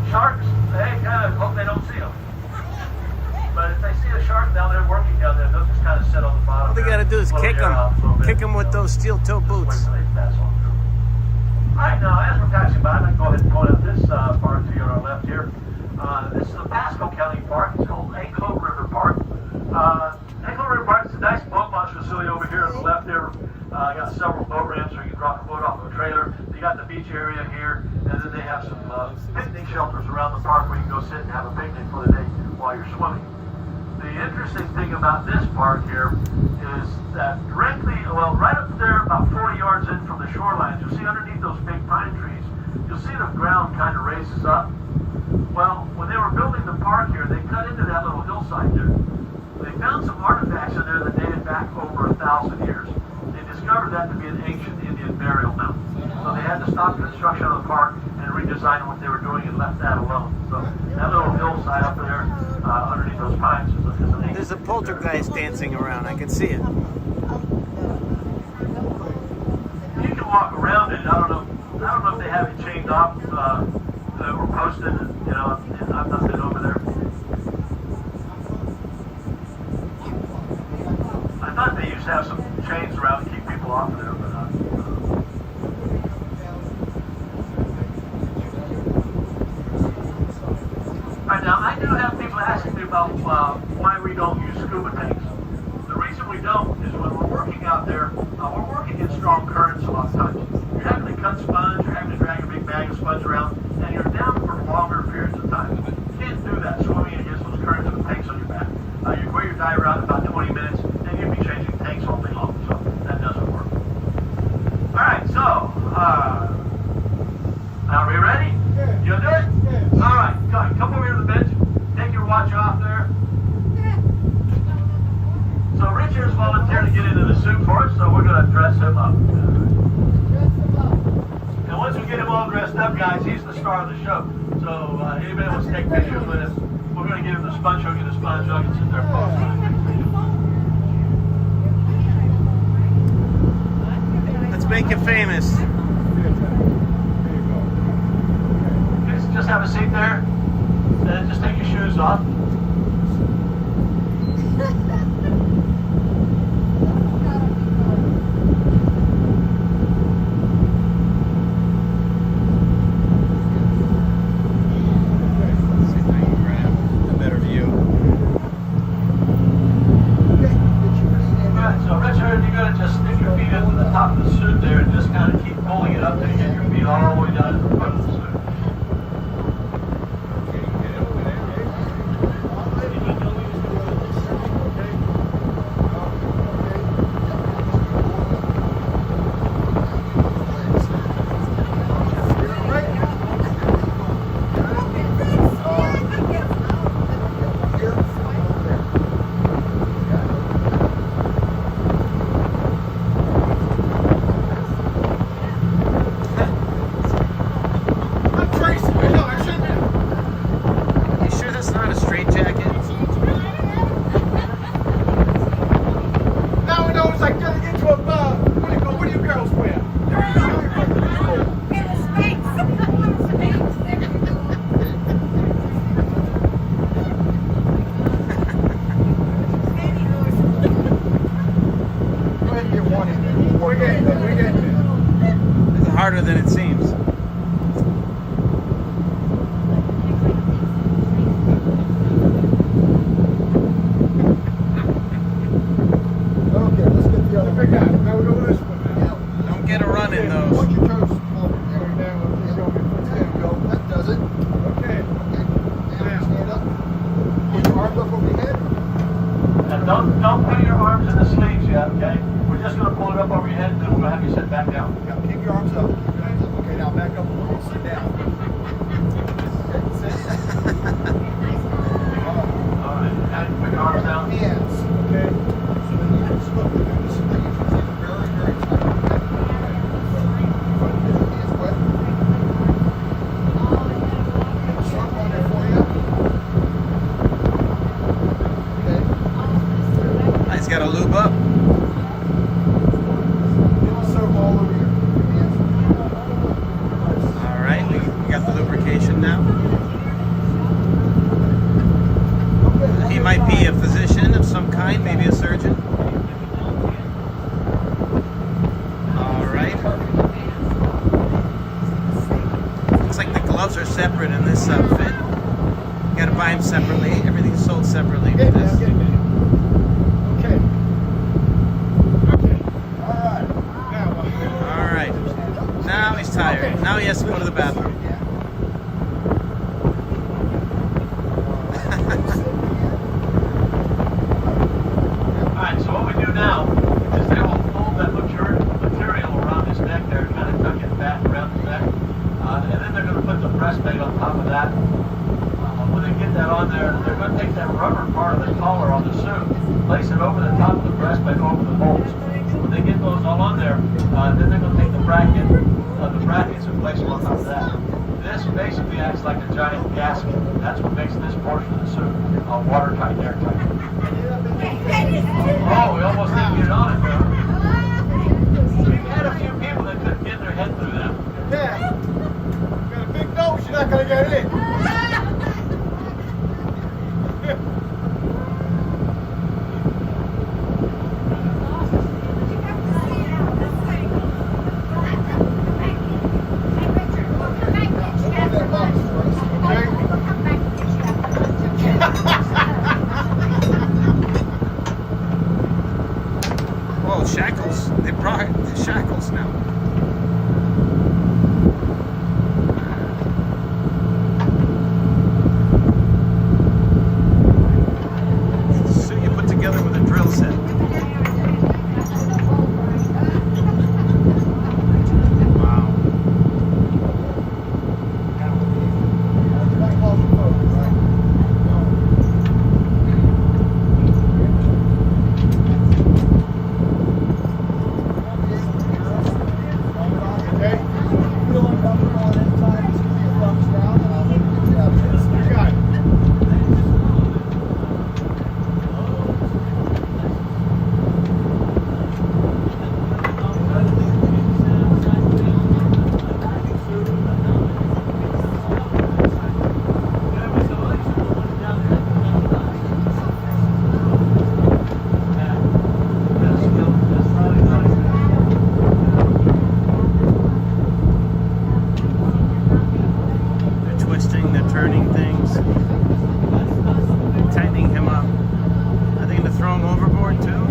Sharks, they kind of hope they don't see them. But if they see a shark down there working down there, they'll just kind of sit on the bottom. All they gotta do is kick them. Kick them with those steel toe boots. Alright, now as we're passing by, I'd like to go ahead and point out this park to your left here. This is the Pasco County Park. It's called Echo River Park. Echo River Park is a nice boat launch facility over here on the left there. You got several boat ramps where you can drop a boat off of a trailer. You got the beach area here, and then they have some picnic shelters around the park where you can go sit and have a picnic for the day while you're swimming. The interesting thing about this park here is that directly, well, right up there, about 40 yards in from the shoreline, you'll see underneath those big pine trees, you'll see the ground kind of raises up. Well, when they were building the park here, they cut into that little hillside there. They found some artifacts in there that dated back over 1,000 years. They discovered that to be an ancient Indian burial mound. So they had to stop construction of the park and redesign what they were doing and left that alone. So that little hillside up there underneath those pines is an ancient. There's a poltergeist dancing around. I can see it. You can walk around it. I don't know if they have it chained off or posted. You know, I've not been over there. I thought they used to have some chains around to keep people off of there, but Alright, now I do have people asking me about why we don't use scuba tanks. The reason we don't is when we're working out there, we're working in strong currents a lot of times. You're having to cut sponge, you're having to drag a big bag of sponge around, and you're down for longer periods of time. You can't do that swimming against those currents with tanks on your back. You wear your dive around about 20 minutes, and you'll be changing tanks all day long, so that doesn't work. Alright, so, are we ready? You'll do it? Alright, come over here to the bench. Take your watch off there. So Richard's volunteered to get into the suit for us, so we're going to dress him up. And once we get him all dressed up, guys, he's the star of the show. So anybody wants to take pictures with us, we're going to give him the sponge hook and the sponge hook and sit there and pose. Let's make it famous. Just have a seat there, and just take your shoes off. Harder than it seems. in those. Point your toes forward. There we go. There you go. That does it. Okay. Now stand up. Put your arms up over your head. And don't put your arms in the sleeves yet, okay? We're just going to pull it up over your head, and then we're going to have you sit back down. Yeah, keep your arms up. Keep your hands up. Okay, now back up a little. Sit down. Okay, sit. All right. And put your arms down. Hands. Okay. So then you can slip through the sleeves. It's very, very tight. Okay. Hands wet. Circle on there for you. Okay. He's got to lube up. Get the soap all over your hands. All right, we got the lubrication now. He might be a physician of some kind, maybe a surgeon. All right. Looks like the gloves are separate in this outfit. You gotta buy them separately. Everything's sold separately with this. Okay. Okay. All right. Now. All right. Now he's tired. Now he has to go to the bathroom. All right, so what we do now is they will fold that material around his neck there, kind of tuck it back around his neck, and then they're going to put the breastplate on top of that. When they get that on there, they're going to take that rubber part of the collar on the suit, place it over the top of the breastplate, over the bolts. When they get those all on there, then they're going to take the brackets and place them on top of that. This basically acts like a giant gasket. That's what makes this portion of the suit watertight and airtight. Oh, we almost didn't get it on it there. We've had a few people that couldn't get their head through them. Yeah. Got a big nose. You're not gonna get it in. Whoa, shackles. They brought the shackles now. Suit you put together with a drill set. Wow. Okay. Feel uncomfortable at any time, just give me a thumbs down and I'll let you get you out of this. You got it. They're twisting, they're turning things, tightening him up. Are they going to throw him overboard too? All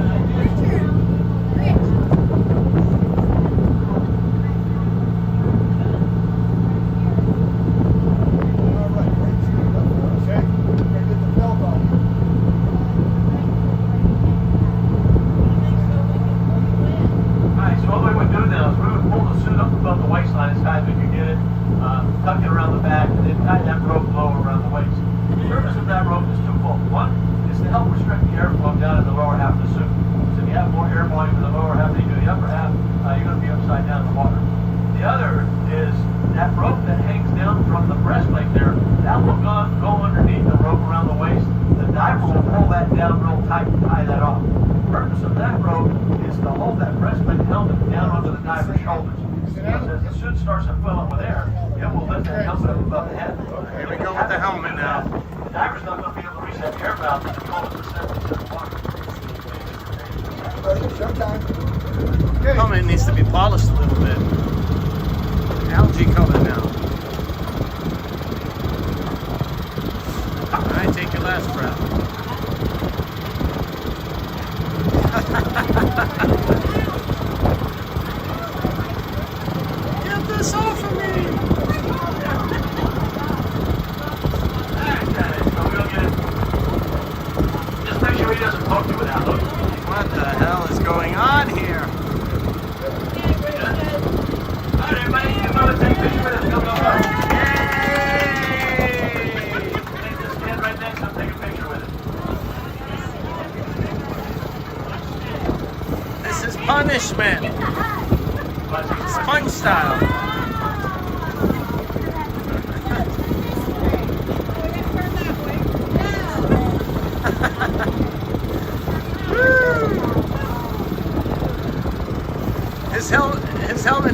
right, bring your feet up there, okay? We're gonna get the belt on you. Alright, so what we would do now is we would pull the suit up above the waistline as high as we could get it, tuck it around the back, and then tie that rope lower around the waist. The purpose of that rope is twofold. One is to help restrict the airflow down in the lower half of the suit. So if you have more air volume in the lower half than you do the upper half, you're going to be upside down in the water. The other is that rope that hangs down from the breastplate there, that will go underneath the rope around the waist. The diver will pull that down real tight and tie that off. The purpose of that rope is to hold that breastplate helmet down onto the diver's shoulders. Because as the suit starts to fill up with air, it will lift that helmet up above the head. Here we go with the helmet now. The diver's not going to be able to reach that air valve until it's ascended to the water. Ready? Showtime. Helmet needs to be polished a little bit. Algae color now. All right, take your last breath.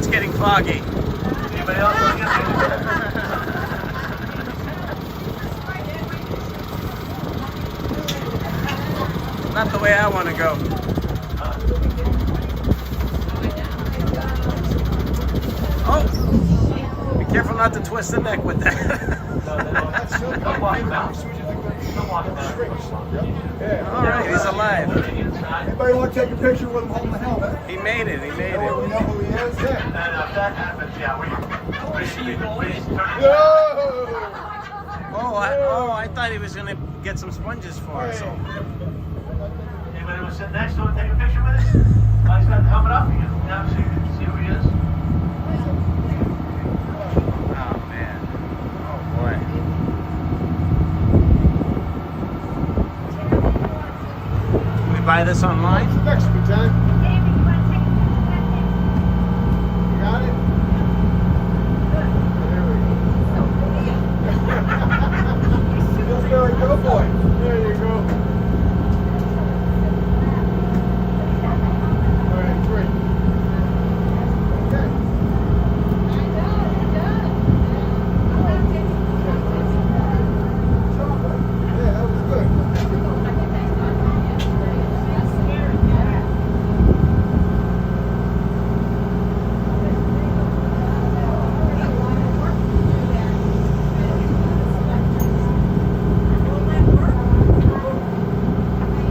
road's getting foggy. Anybody else want to get Not the way I want to go. Oh! Be careful not to twist the neck with that. Don't walk back. Don't walk back. Alright, he's alive. Anybody want to take a picture with him holding the helmet? He made it, he made Oh, we it. know who he is? Yeah. And if that happens, yeah, we turn it back. Yo! I thought he was going to get some sponges for us. Anybody want to sit next to him and take a picture with him? He's got the helmet up. You can now see who he is. Oh, man. Oh, boy. Can we buy this online? Next to me, John. You got it? There we go. Go boy. There you go. All right, great. Okay. Yeah, that was good.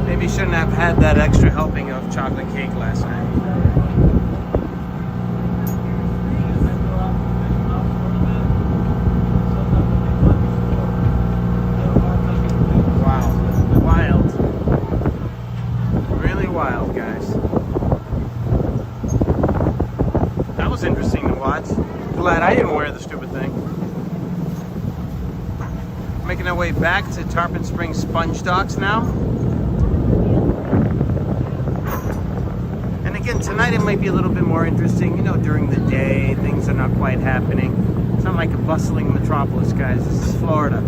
Maybe shouldn't have had that extra helping of chocolate cake last night. Wow. Wild. Really wild, guys. That was interesting to watch. Glad I didn't wear the stupid thing. Making our way back to Tarpon Springs Sponge Docks now. And again, tonight it might be a little bit more interesting. You know, during the day, things are not quite happening. It's not like a bustling metropolis, guys. This is Florida.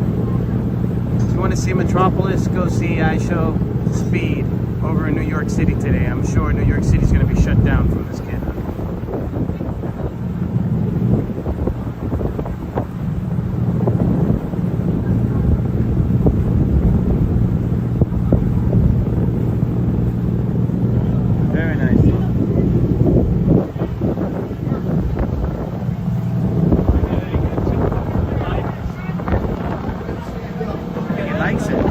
If you want to see Metropolis, go see iShow Speed over in New York City today. I'm sure New York City's going to be shut down from this kid. Very nice. He likes it.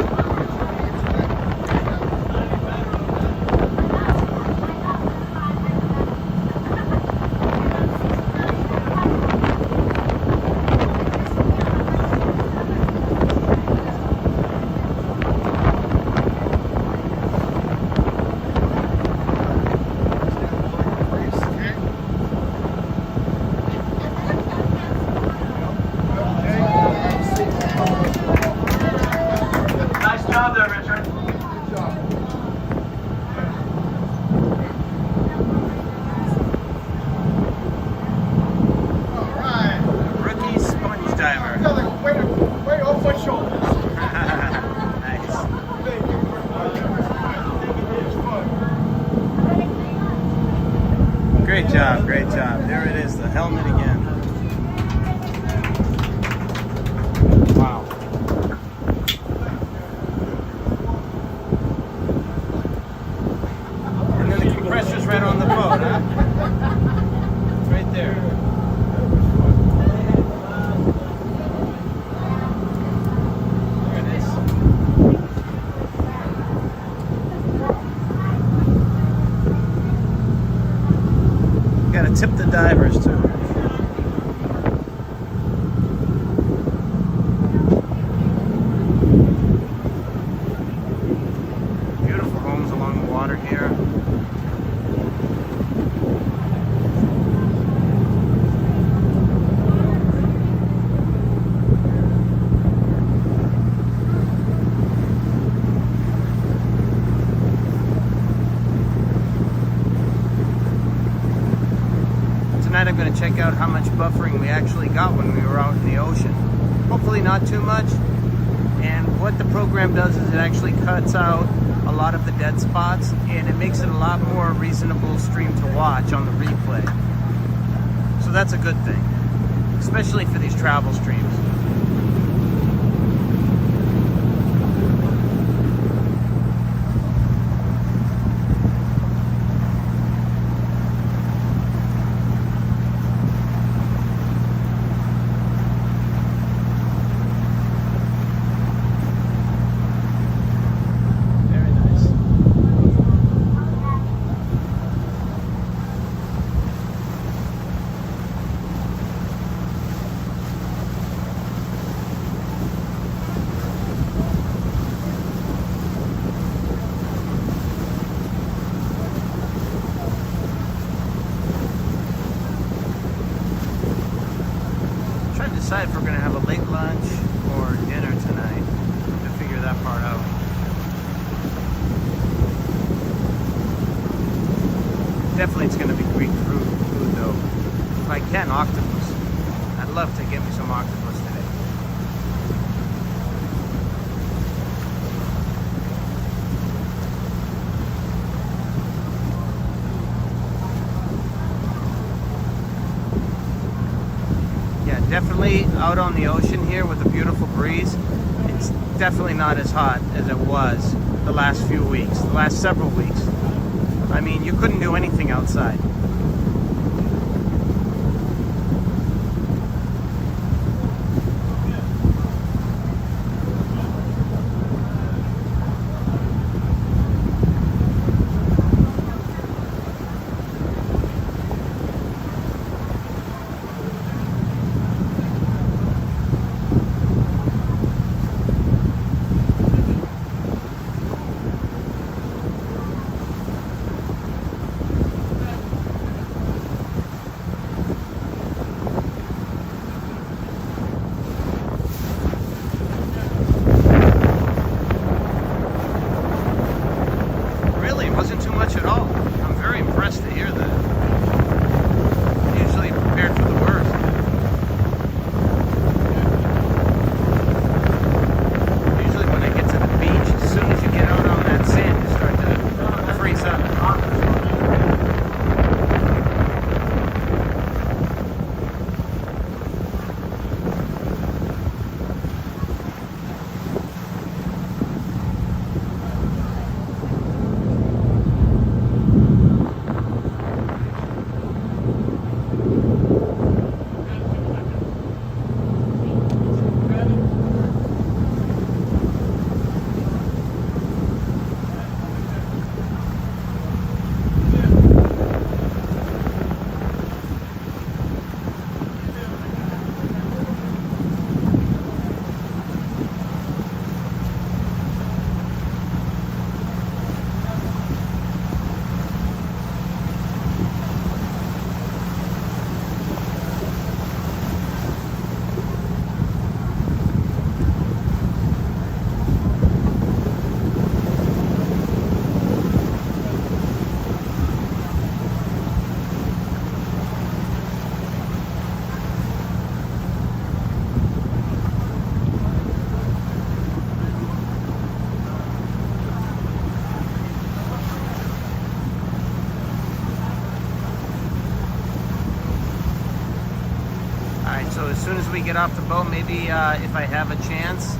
Nice job there, Richard. Good job. All right. Rookie sponge diver. Way off my shoulders. Nice. Thank you. It's fun. Great job, great job. There it is, the helmet again. Wow. And then the compressor's right on the boat, huh? Right there. There it is. Gotta tip the divers too. Beautiful homes along the water here. Tonight I'm going to check out how much buffering we actually got when we were out in the ocean. Hopefully not too much. And what the program does is it actually cuts out a lot of the dead spots and it makes it a lot more reasonable stream to watch on the replay. that's a good thing, especially for these travel streams. Decide if we're gonna have a late lunch or dinner tonight. To figure that part out. Definitely it's gonna be Greek food though. If I can, octopus. I'd love to get me some octopus today. Definitely out on the ocean here with a beautiful breeze. It's definitely not as hot as it was the last few weeks, the last several weeks. I mean, you couldn't do anything outside. So as soon as we get off the boat, maybe if I have a chance,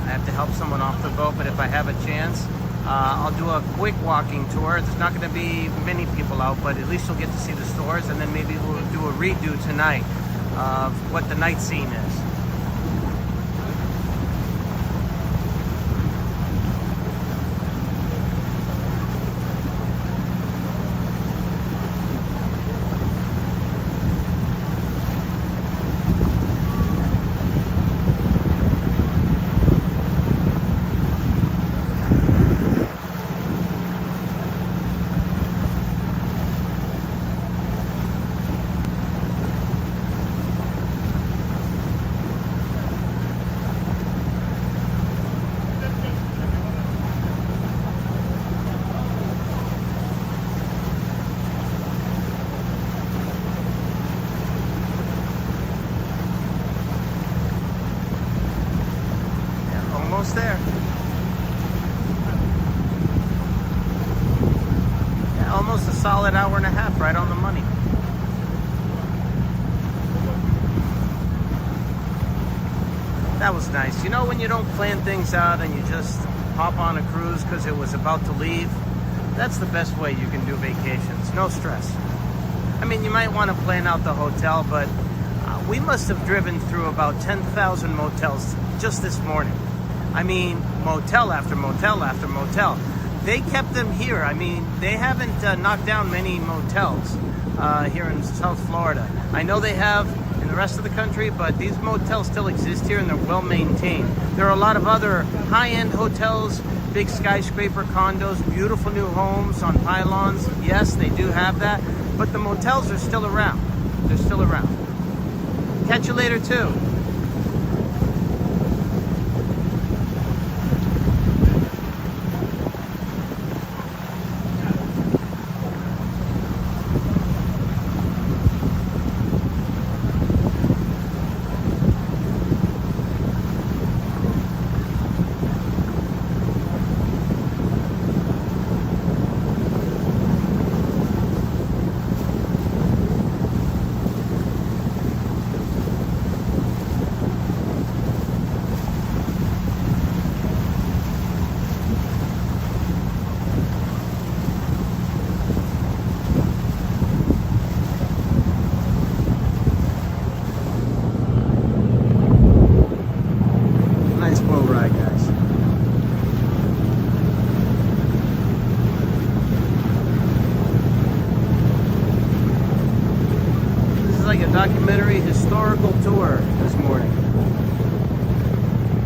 I have to help someone off the boat, but if I have a chance, I'll do a quick walking tour. There's not going to be many people out, but at least you'll get to see the stores, and then maybe we'll do a redo tonight of what the night scene is. Almost there. Yeah, almost a solid hour and a half, right on the money. That was nice. You know when you don't plan things out and you just hop on a cruise because it was about to leave? That's the best way you can do vacations. No stress. I mean, you might want to plan out the hotel, but we must have driven through about 10,000 motels just this morning. I mean, motel after motel after motel. They kept them here. I mean, they haven't knocked down many motels here in South Florida. I know they have in the rest of the country, but these motels still exist here and they're well maintained. There are a lot of other high-end hotels, big skyscraper condos, beautiful new homes on pylons. Yes, they do have that, but the motels are still around. They're still around. Catch you later too. Documentary historical tour this morning.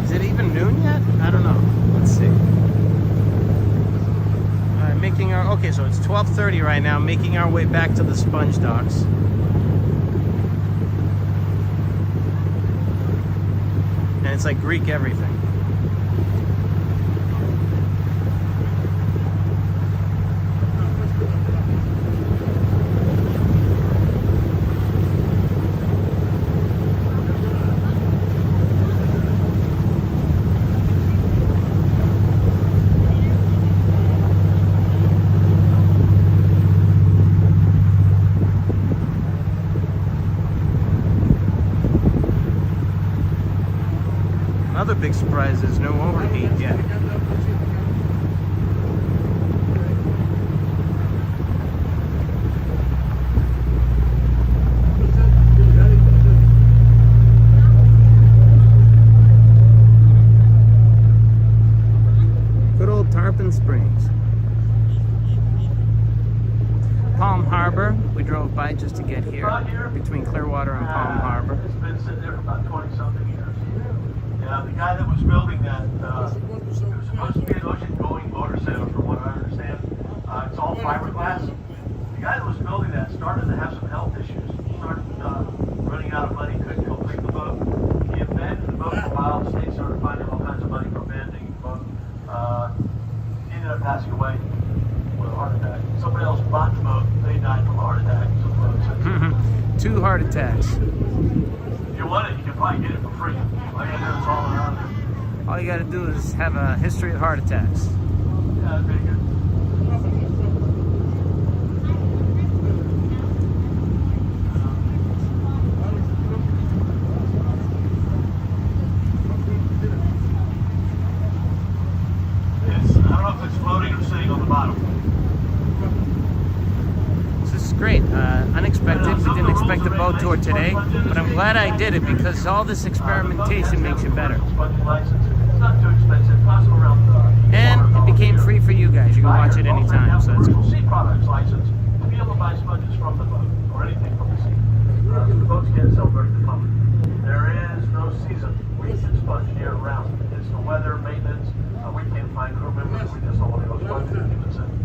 Is it even noon yet? I don't know. Let's see. All right, making our, okay, so it's 12:30 right now, making our way back to the sponge docks. And it's like Greek everything. Another big surprise is no overheat yet. Good old Tarpon Springs. Palm Harbor, we drove by just to get here, between Clearwater and Palm Harbor. It's been sitting there for about 20-something years. Yeah, the guy that was building that, it was supposed to be an ocean-going motor sailor, from what I understand. It's all fiberglass. The guy that was building that started to have some health issues. Started running out of money, couldn't complete the boat. He abandoned the boat for a while. The state started finding all kinds of money for abandoning the boat. He ended up passing away with a heart attack. Somebody else bought the boat. They died from a heart attack. So the boat since. 2 heart attacks. If you want it, you can probably get it for free. All you gotta do is all around it. All you gotta do is have a history of heart attacks. Yeah, that's pretty good. I don't know if it's floating or sitting on the bottom. This is great. Unexpected. We didn't expect a boat tour today, but I'm glad I did it because all this experimentation makes you better. And it became free for you guys. You can watch it anytime, so that's cool. Sea products license to be able to buy sponges from the boat or anything from the sea. The boats can't sell direct to public. There is no season. We can sponge year round. It's the weather, maintenance. We can't find crew members. We just don't want to go sponge and keep it simple.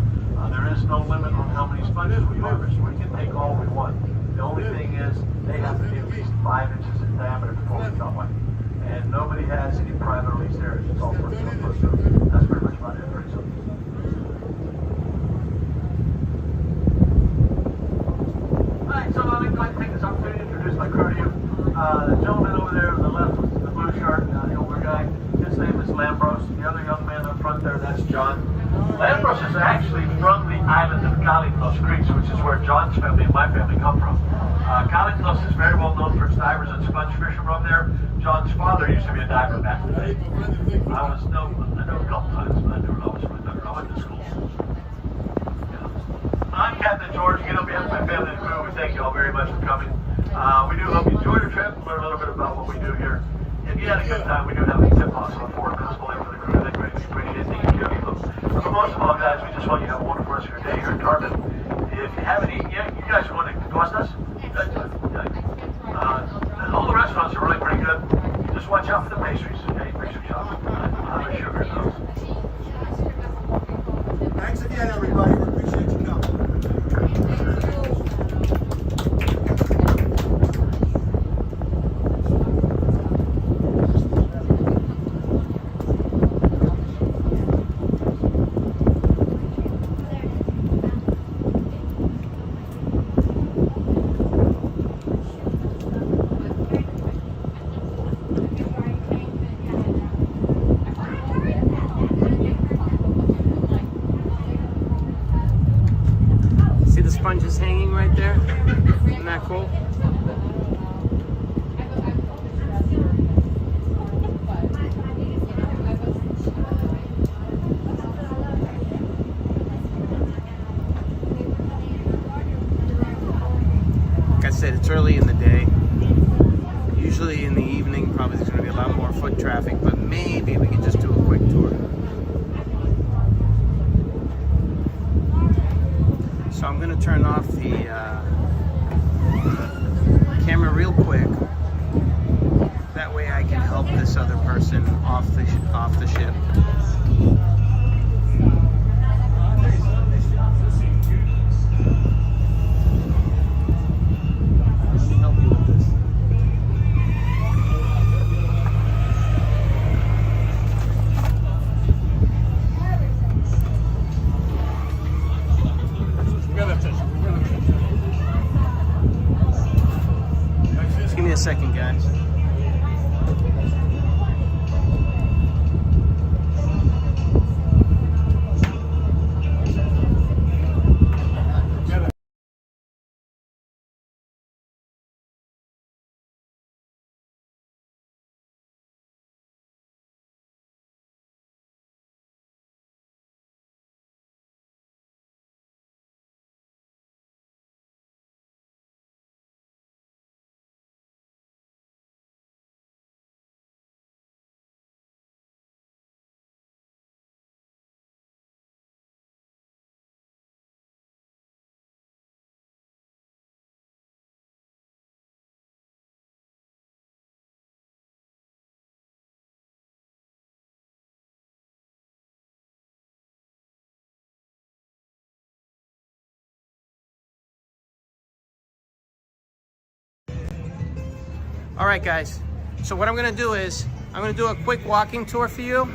There is no limit on how many sponges we harvest. We can take all we want. The only thing is they have to be at least 5 inches in diameter before we cut one. And nobody has any private or leased areas. It's all first come, first served. That's pretty much about it. Very simple. Alright, so I'd like to take this opportunity to introduce my crew to you. The gentleman over there on the left with the blue shirt, the older guy, his name is Lambros. The other young man up front there, that's John. Lambros is actually from the island of Kaliknos, Greece, which is where John's family and my family come from. Kaliknos is very well known for its divers and sponge fishermen up there. John's father used to be a diver back in the day. I know a couple times, but I never always went there. I went to school. Yeah. I'm Captain George. Again, on behalf of my family and crew, we thank you all very much for coming. We do hope you enjoyed your trip, learn a little bit about what we do here. If you had a good time, we do have a tip box on the forward display for the crew. They greatly appreciate it. Thank you. But most of all, guys, we just want you to have a wonderful rest of your day here in Tarpon. If you haven't eaten yet, you guys want to trust us? Good. All the restaurants are really pretty good. Just watch out for the pastries. Okay, pastry shop. The sugar in those. Thanks again, everybody. We appreciate you coming. Sponges hanging right there. Isn't that cool? Like I said, it's early in the day. Usually in the evening, probably there's going to be a lot more foot traffic, but maybe we can just do a quick tour. So I'm going to turn off the camera real quick. That way I can help this other person off the ship. Let me help you with this. Just give me a second, guys. All right, guys. So what I'm going to do is I'm going to do a quick walking tour for you.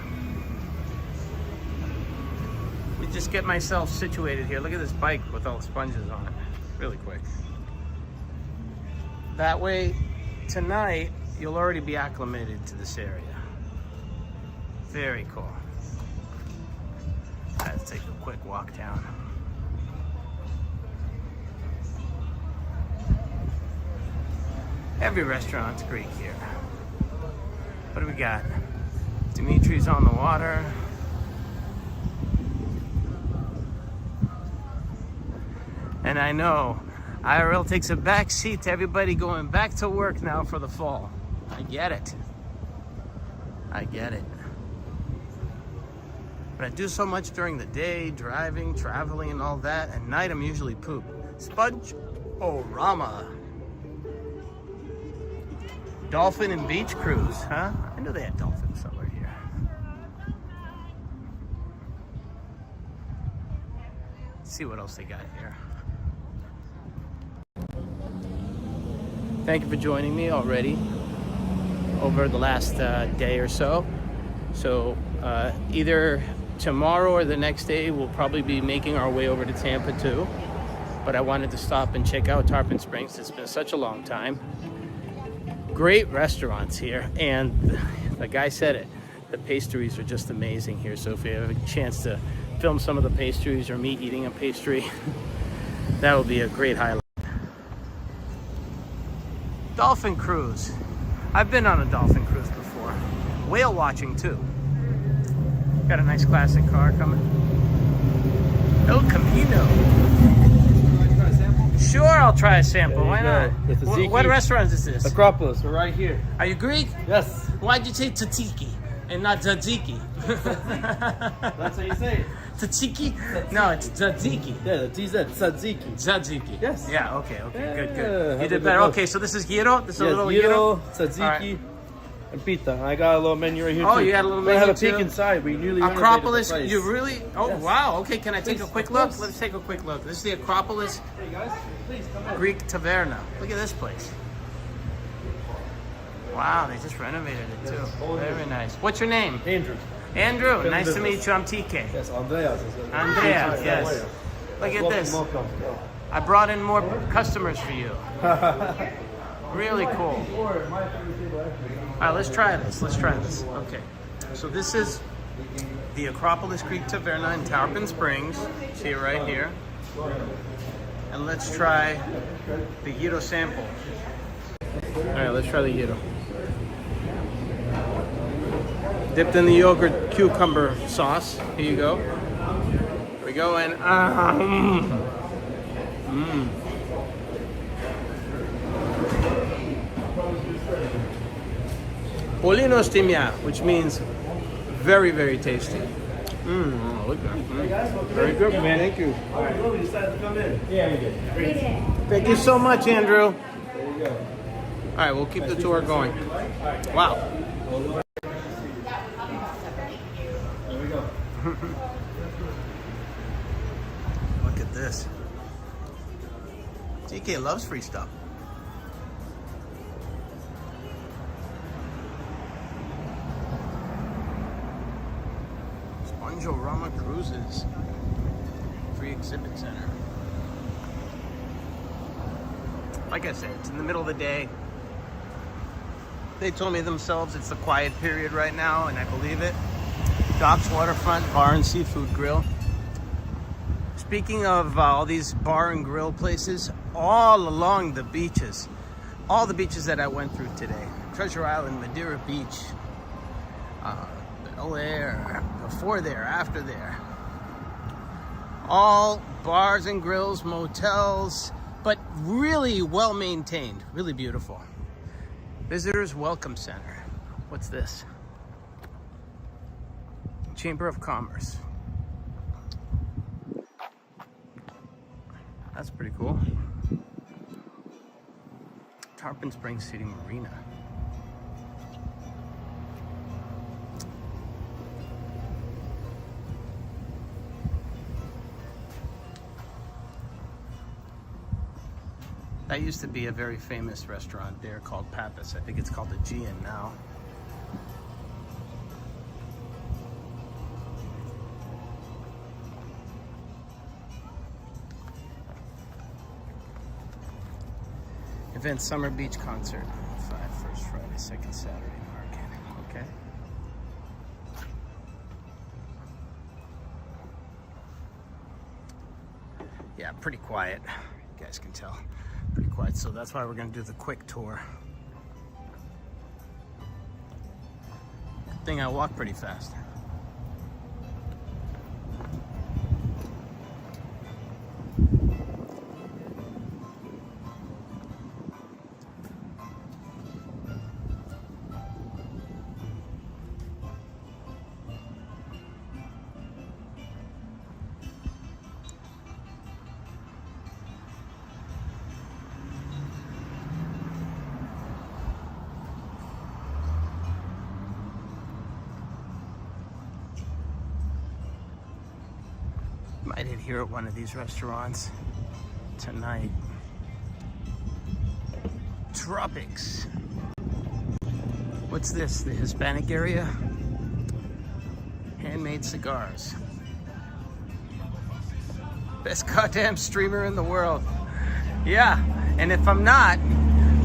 Let me just get myself situated here. Look at this bike with all the sponges on it. Really quick. That way, tonight, you'll already be acclimated to this area. Very cool. Let's take a quick walk down. Every restaurant's Greek here. What do we got? Dimitri's on the water. And I know IRL takes a back seat to everybody going back to work now for the fall. I get it. I get it. But I do so much during the day, driving, traveling, and all that. At night, I'm usually poop. Sponge-O-Rama. Dolphin and beach cruise, huh? I knew they had dolphins somewhere here. Let's see what else they got here. Thank you for joining me already over the last day or so. So either tomorrow or the next day, we'll probably be making our way over to Tampa too. But I wanted to stop and check out Tarpon Springs. It's been such a long time. Great restaurants here, and the guy said it, the pastries are just amazing here. So if you have a chance to film some of the pastries or me eating a pastry, that would be a great highlight. Dolphin cruise. I've been on a dolphin cruise before. Whale watching too. Got a nice classic car coming. El Camino. Sure, I'll try a sample. Why not? What restaurant is this? Acropolis. We're right here. Are you Greek? Yes. Why'd you say tzatziki and not tzatziki? That's how you say it. Tzatziki? No, it's tzatziki. Yeah, the T's that tzatziki. Tzatziki. Yes. Yeah, okay, good, Yeah, good. have You a did good better. look. Okay, so this is gyro? This is a Yes, little gyro, gyro? tzatziki, All right. and pita. I got a little menu right here Oh, too. you got a little We're gonna menu have a peek too? inside. We newly renovated Acropolis, the place. you really? Oh, Yes. wow. Okay, can I take Please, a quick of look? course. Let's take a quick look. This is the Acropolis Hey guys, please come in. Greek Taverna. Look at this place. Wow, they just renovated it too. Very nice. What's your name? Andrew. Andrew. Nice to business. meet you. I'm TK. Yes, Andreas. Andreas, yes. Look at this. Welcome. I brought in more customers for you. Really cool. All right, let's try this. Let's try this. Okay. So this is the Acropolis Greek Taverna in Tarpon Springs. See it right here. And let's try the gyro sample. All right, let's try the gyro. Dipped in the yogurt cucumber sauce. Here you go. Here we go, and Polino stimia, which means very, very tasty. Look at that. Very good, man. Thank you. All right, well, we decided to come in. Yeah, we did. Great. Thank you so much, Andrew. There you go. All right, we'll keep the tour going. Wow. There we go. Look at this. TK loves free stuff. Sponge-O-Rama Cruises. Free exhibit center. Like I said, it's in the middle of the day. They told me themselves it's the quiet period right now, and I believe it. Docks Waterfront Bar and Seafood Grill. Speaking of all these bar and grill places, all along the beaches, all the beaches that I went through today, Treasure Island, Madeira Beach, Bel Air, before there, after there, all bars and grills, motels, but really well maintained, really beautiful. Visitors Welcome Center. What's this? Chamber of Commerce. That's pretty cool. Tarpon Springs City Marina. That used to be a very famous restaurant there called Pappas. I think it's called the Gian now. Event Summer Beach Concert. 5 first Friday, 2nd Saturday market. Okay. Yeah, pretty quiet. You guys can tell. Pretty quiet, so that's why we're gonna do the quick tour. Good thing I walk pretty fast. Might hit here at one of these restaurants tonight. Tropics. What's this? The Hispanic area? Handmade cigars. Best goddamn streamer in the world. Yeah, and if I'm not,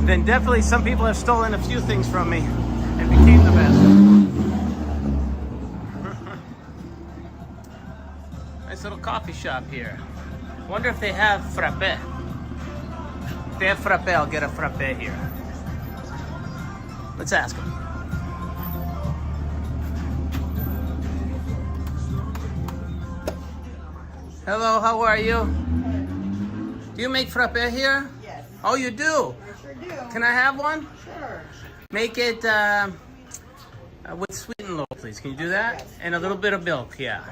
then definitely some people have stolen a few things from me and became the best. Nice little coffee shop here. Wonder if they have frappe. If they have frappe, I'll get a frappe here. Let's ask him. Hello, how are you? Do you make frappe here? Yes. Oh, you do? I sure do. Can I have one? Sure. Make it with sweetened low, please. Can you do that? Yes. And a little bit of milk, yeah.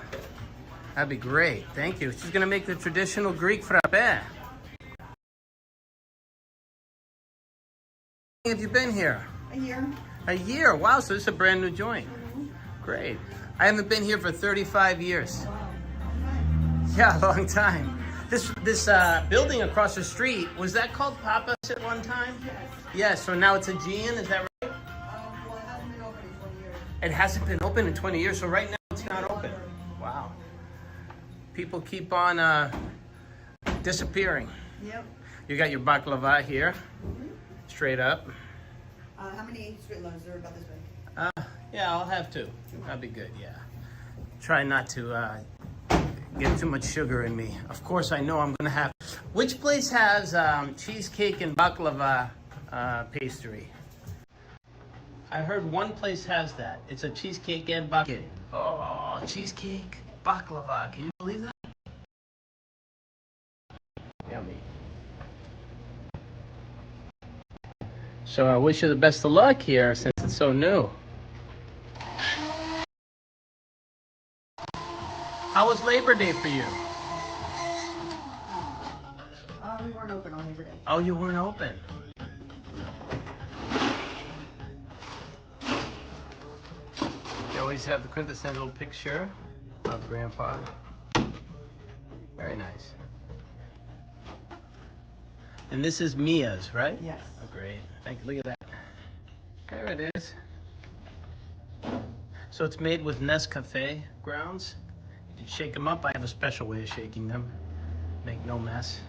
That'd be great. Thank you. She's gonna make the traditional Greek frappe. How long have you been here? A year. A year. Wow, so this is a brand new joint. Great. I haven't been here for 35 years. Yeah, a long time. This building across the street, was that called Papa's at one time? Yes. Yes, so now it's a Gian, is that right? Well, it hasn't been open in 20 years. It hasn't been open in 20 years, so right now it's not open. Wow. People keep on disappearing. Yep. You got your baklava here, straight up. How many straight loaves are about this big? Yeah, I'll have two. That'd be good, yeah. Try not to get too much sugar in me. Of course, I know I'm gonna have. Which place has cheesecake and baklava pastry? I heard one place has that. It's a cheesecake and baklava. Oh, cheesecake, baklava. Can you believe that? Yummy. So I wish you the best of luck here since it's so new. How was Labor Day for you? We weren't open on Labor Day. Oh, you weren't open. You always have the quintessential picture of Grandpa. Very nice. And this is Mia's, right? Yes. Oh, great. Thank you. Look at that. There it is. So it's made with Nescafe grounds. You shake them up. I have a special way of shaking them. Make no mess.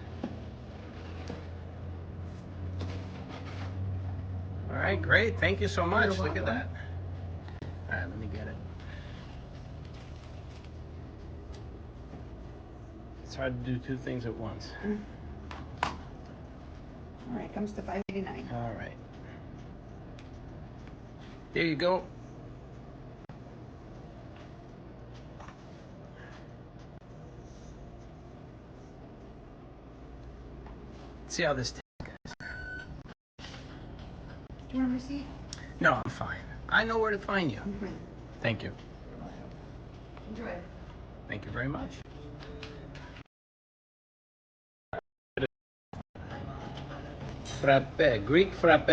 All right, great. Thank you so much. Look at that. All right, let me get it. It's hard to do two things at once. All right, comes to $5.89. All right. There you go. See how this tastes. Do you want a receipt? No, I'm fine. I know where to find you. Mhm. Thank you. Enjoy. Thank you very much. Frappe, Greek frappe.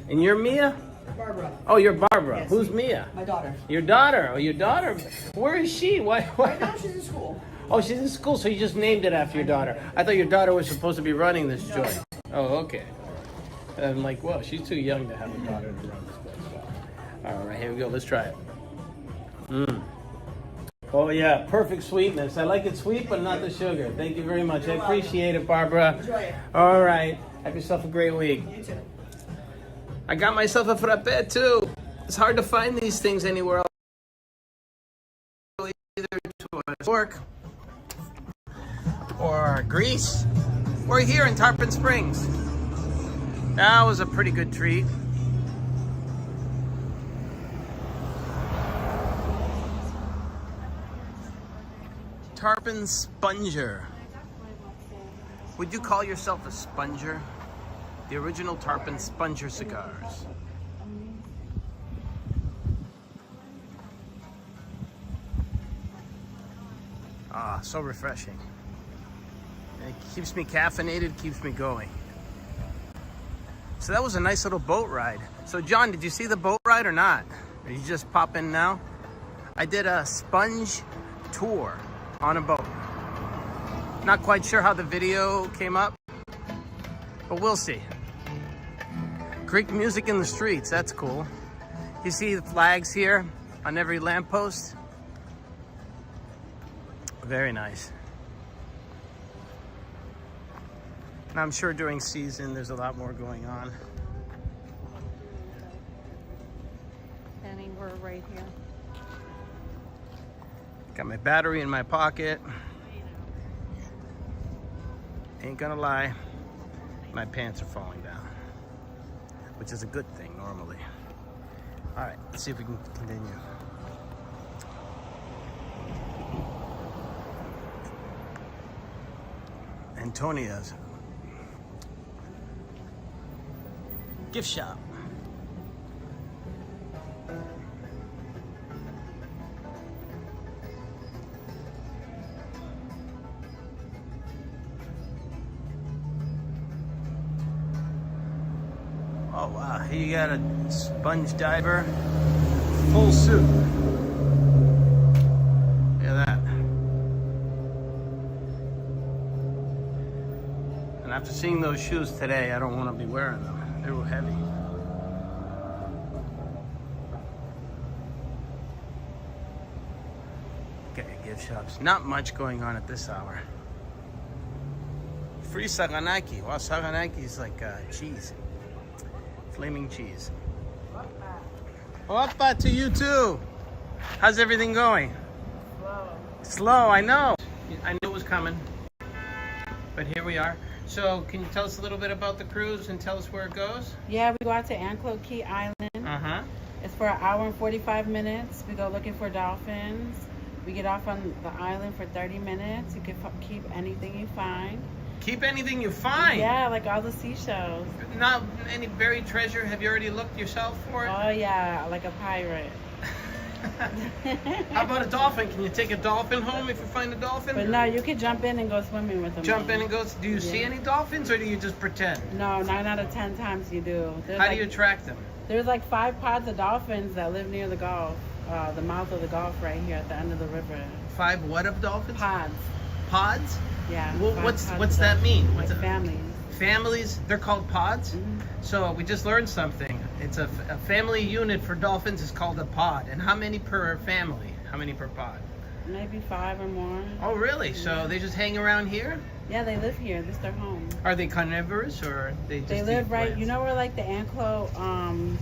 And you're Mia? Barbara. Oh, you're Barbara. Yes. Who's Mia? My daughter. Your daughter. Oh, your daughter. Where is she? Why? Right now she's in school. Oh, she's in school, so you just named it after your daughter. I thought your daughter was supposed to be running this joint. Oh, okay. And I'm like, well, she's too young to have a daughter to run this place. Well, all right, here we go. Let's try it. Mmm. Oh, yeah, perfect sweetness. I like it sweet, but not the sugar. Thank you very much. I appreciate it, Barbara. Enjoy it. All right. Have yourself a great week. You too. I got myself a frappe, too. It's hard to find these things anywhere else. Either to New York or Greece or here in Tarpon Springs. That was a pretty good treat. Tarpon Sponger. Would you call yourself a sponger? The original Tarpon Sponger cigars. Ah, so refreshing. And it keeps me caffeinated, keeps me going. So that was a nice little boat ride. So John, did you see the boat ride or not? Or you just pop in now? I did a sponge tour on a boat. Not quite sure how the video came up, but we'll see. Greek music in the streets, that's cool. You see the flags here on every lamppost? Very nice. And I'm sure during season there's a lot more going on. Penny, we're right here. Got my battery in my pocket. Ain't gonna lie. My pants are falling down, which is a good thing normally. All right, let's see if we can continue. Antonia's gift shop. Oh wow, here you got a sponge diver, full suit. Look at that. And after seeing those shoes today, I don't want to be wearing them. They were heavy. Okay, gift shops. Not much going on at this hour. Free saganaki. Wow, saganaki is like cheese. Flaming cheese. Oppa to you too. How's everything going? Slow, I know. I knew it was coming. But here we are. So can you tell us a little bit about the cruise and tell us where it goes? Yeah, we go out to Anclote Key Island. Uh-huh. It's for an hour and 45 minutes. We go looking for dolphins. We get off on the island for 30 minutes. You can keep anything you find. Keep anything you find? Yeah, like all the seashells. Not any buried treasure? Have you already looked yourself for it? Oh yeah, like a pirate. How about a dolphin? Can you take a dolphin home if you find a dolphin? But no, you can jump in and go swimming with them. Jump in and go. Do you see any dolphins or do you just pretend? No, 9 out of 10 times you do. How do you attract them? There's like 5 pods of dolphins that live near the Gulf, the mouth of the Gulf right here at the end of the river. 5 what of dolphins? Pods. Pods? Yeah. What's that mean? What's like it? Families. Families? They're called pods? Mm-hmm. So we just learned something. It's a family unit for dolphins is called a pod. And how many per family? How many per pod? Maybe 5 or more. Oh, really? So they just hang around here? Yeah, they live here. This is their home. Are they carnivorous or they just They live eat right. plants? You know where like the Anclote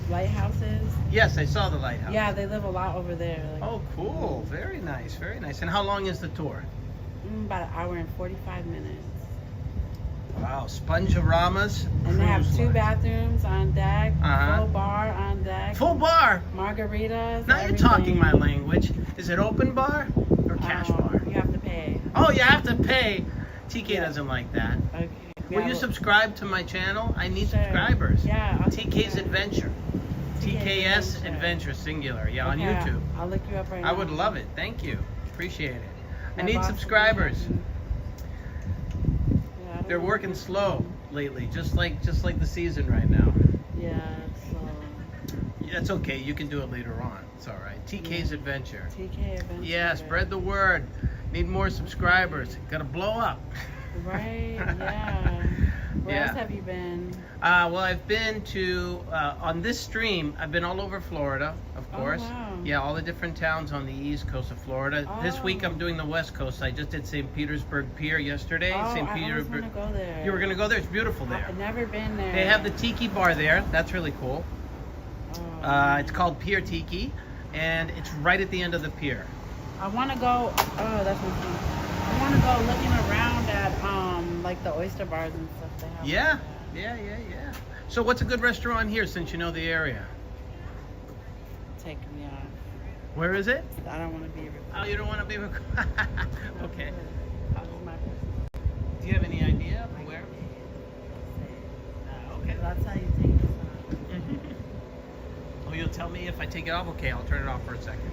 lighthouse is? Yes, I saw the lighthouse. Yeah, they live a lot over there. Like, Oh, cool. Very nice. Very nice. And how long is the tour? about an hour and 45 minutes. Wow, Sponge-O-Ramas. And they have cruise 2 line. bathrooms on deck, Uh-huh. full bar on deck, Full bar. margaritas. Now you're everything. talking my language. Is it open bar or cash bar? You have to pay. Oh, you have to pay. TK Yeah. doesn't like that. Okay. Will you subscribe to my channel? I need Sure. subscribers. Yeah. I'll TK's Adventure. TKS Adventure. Adventure, singular. Yeah, on Okay, YouTube. I'll look you up right now. I would love it. Thank you. Appreciate it. I My need boss will be subscribers. happy. Yeah, I don't They're know. working slow lately, just like the season right now. Yeah, so That's okay. You can do it later on. It's all right. TK's Adventure. TK Adventure. Yeah, spread the word. Need more subscribers. Gotta blow up. Right, yeah. Where Yeah. else have you been? Well, I've been to, on this stream, I've been all over Florida, of Oh, course. wow. Yeah, all the different towns on the east coast of Florida. This Oh. week I'm doing the west coast. I just did St. Petersburg Pier yesterday. Oh, St. I always Petersburg. want to go there. You were gonna go there? It's beautiful there. I've never been there. They have the tiki bar there. That's really cool. Oh. It's called Pier Tiki, and it's right at the end of the pier. I want to go. Oh, that's my phone. I want to go looking around at like the oyster bars and stuff they have. Yeah, yeah. So what's a good restaurant here since you know the area? Take me off. Where is it? I don't want to be. Oh, you don't want to be okay. This is my person. Do you have any idea of where? Okay. That's how you take this off. Oh, you'll tell me if I take it off? Okay, I'll turn it off for a second.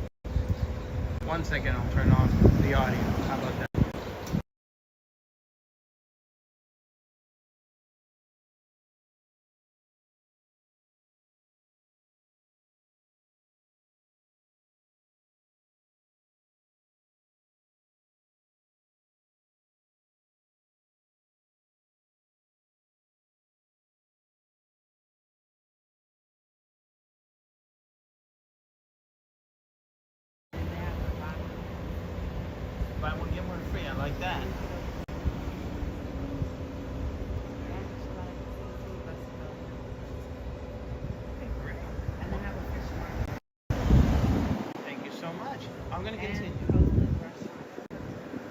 1 second, I'll turn on the audio. How about that? Buy one, get one free. I like that. Okay, great. And they have a fish market. Thank you so much. I'm going to continue. And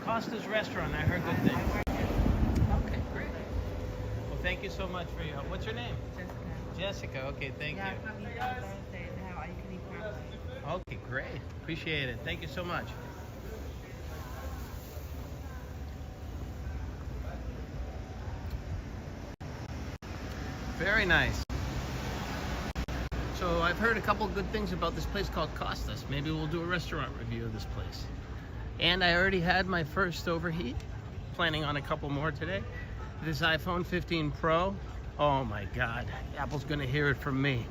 Costa's restaurant. Costa's Restaurant. I heard good I things. work at Okay, great. Well, thank you you so much for your help. What's your name? Jessica. Okay, thank Yeah, you. come eat on Thursday. They have all you can eat crab legs. Okay, great. Appreciate it. Thank you so much. Very nice. So I've heard a couple good things about this place called Costas. Maybe we'll do a restaurant review of this place. And I already had my first overheat. Planning on a couple more today. This iPhone 15 Pro. Oh my God, Apple's gonna hear it from me.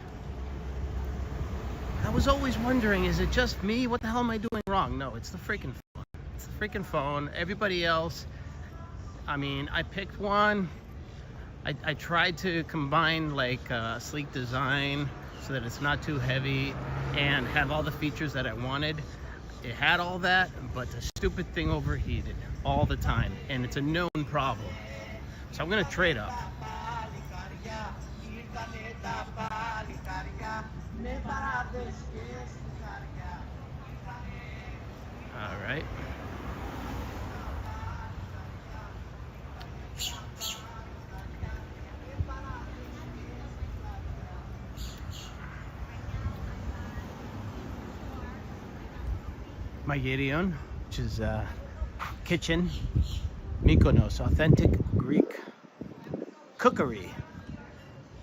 I was always wondering, is it just me? What the hell am I doing wrong? No, it's the freaking phone. It's the freaking phone. Everybody else, I mean, I picked one. I tried to combine like sleek design so that it's not too heavy and have all the features that I wanted. It had all that, but the stupid thing overheated all the time, and it's a known problem. So I'm gonna trade up. All right. Magirion, which is kitchen. Mykonos, authentic Greek cookery.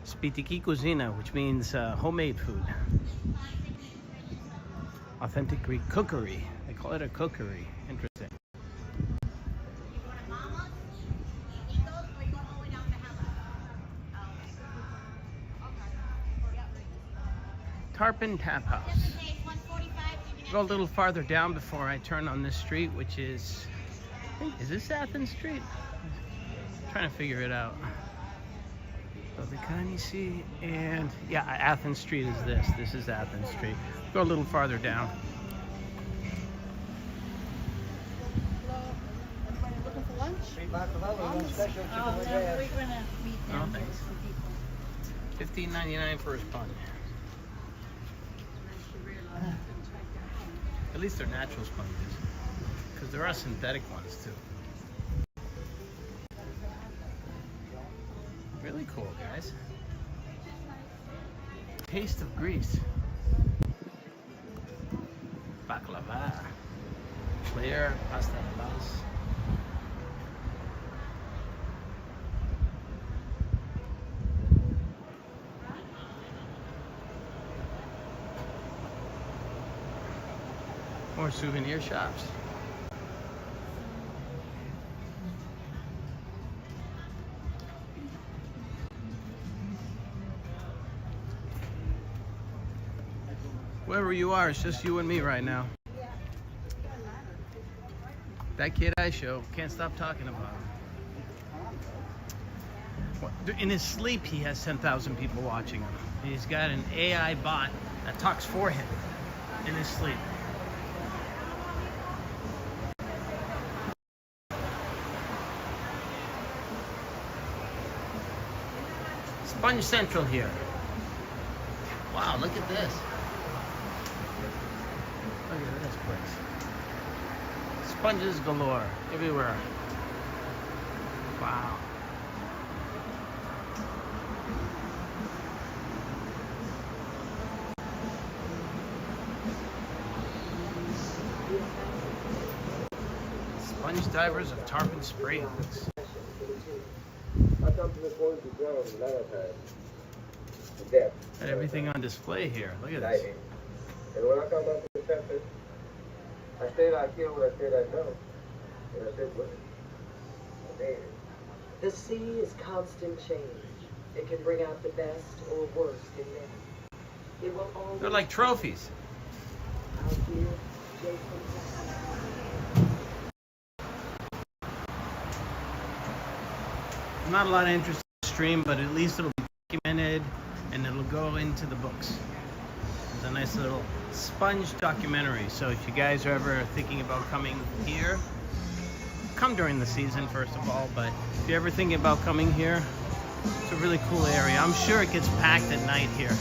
Spitiki Cuisina, which means homemade food. Authentic Greek cookery. They call it a cookery. Interesting. Tarpon Tap House. Go a little farther down before I turn on this street, which is, is this Athens Street? I'm trying to figure it out. And yeah, Athens Street is this. This is Athens Street. Go a little farther down. Looking for lunch? Baklava, special Oh, chicken no, we're with gonna meet Oh, them. thanks. $15.99 for a sponge. At least they're natural sponges, because there are synthetic ones too. Really cool, guys. Taste of Greece. Baklava. Clear pasta base. More souvenir shops. Wherever you are, it's just you and me right now. That kid I show, can't stop talking about him. In his sleep, he has 10,000 people watching him. He's got an AI bot that talks for him in his sleep. Sponge Central here. Wow, look at this. Look at this place. Sponges galore, everywhere. Wow. Sponge divers of Tarpon Springs. Got everything on display here. Look at this. And when I come up to the campus, I stayed out here when I said I know. And I said, what? The sea is constant change. It can bring out the best or worst in men. It will always. They're like trophies. Out here, Jason. Not a lot of interest in the stream, but at least it'll be documented and it'll go into the books. It's a nice little sponge documentary. So if you guys are ever thinking about coming here, come during the season first of all, but if you're ever thinking about coming here, it's a really cool area. I'm sure it gets packed at night here.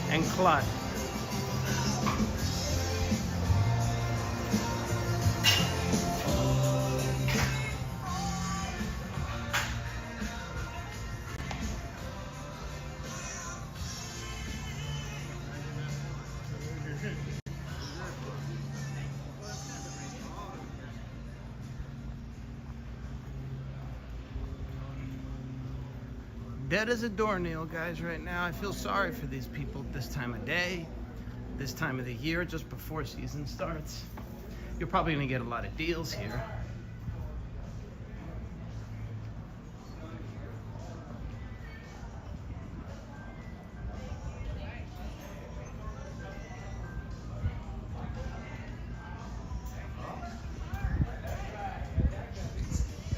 And Clut. Dead as a doornail, guys, right now. I feel sorry for these people this time of day, this time of the year, just before season starts. You're probably gonna get a lot of deals here.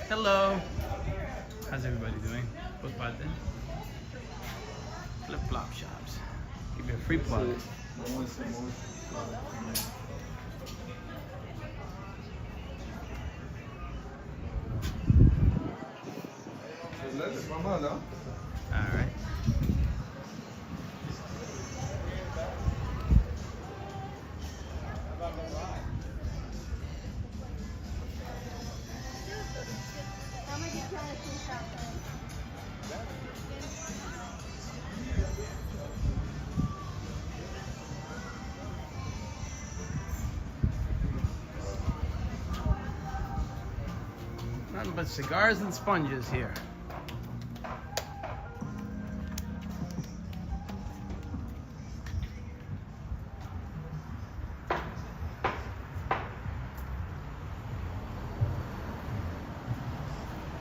Hello. How's everybody doing? What's parte? Flip-flop shops. Give me a free plug. All right. Nothing but cigars and sponges here.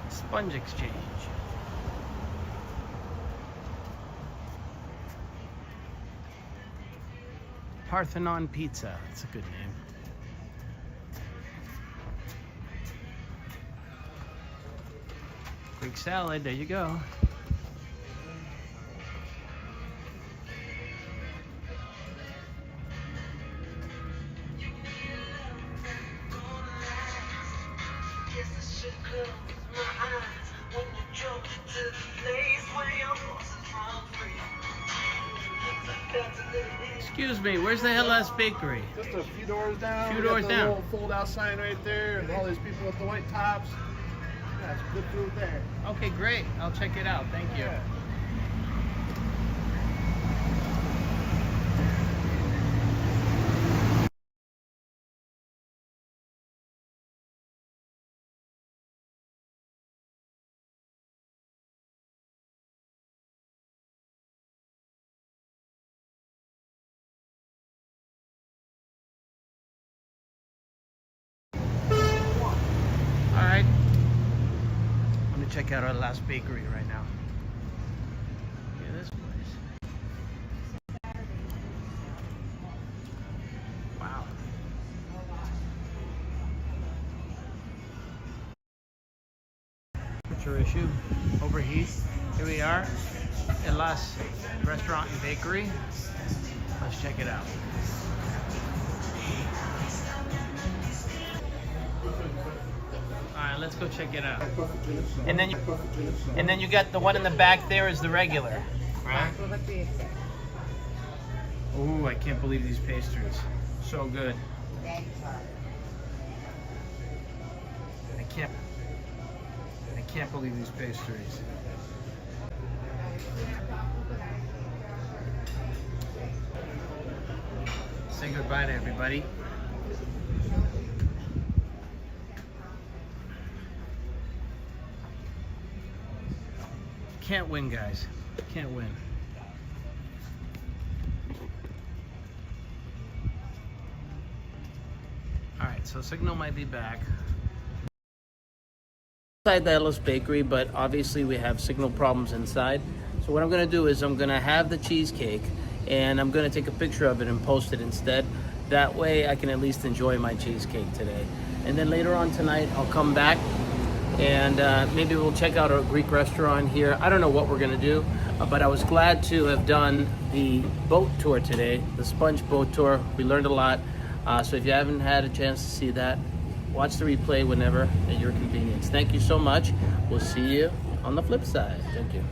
Sponge exchange. Parthenon Pizza. That's a good name. Greek salad, there you go. Excuse me, where's the Hellas Bakery? Just a few doors down. Few We got doors the down. little fold-out sign right there, and all these people with the white tops. Yeah, it's good food there. Okay, great. I'll check it out. Thank you. Yeah. All right. I'm gonna check out our last bakery right now. Look at this place. Wow. Temperature issue. Overheat. Here we are. Hellas Restaurant and Bakery. Let's check it out. All right, let's go check it out. And then you got the one in the back there is the regular, right? Ooh, I can't believe these pastries. So good. I can't believe these pastries. Say goodbye to everybody. Can't win, guys. Can't win. All right, so signal might be back. Inside the Hellas Bakery, but obviously we have signal problems inside. So what I'm gonna do is I'm gonna have the cheesecake and I'm gonna take a picture of it and post it instead. That way I can at least enjoy my cheesecake today. And then later on tonight, I'll come back and maybe we'll check out a Greek restaurant here. I don't know what we're gonna do, but I was glad to have done the boat tour today, the sponge boat tour. We learned a lot. So if you haven't had a chance to see that, watch the replay whenever at your convenience. Thank you so much. We'll see you on the flip side. Thank you.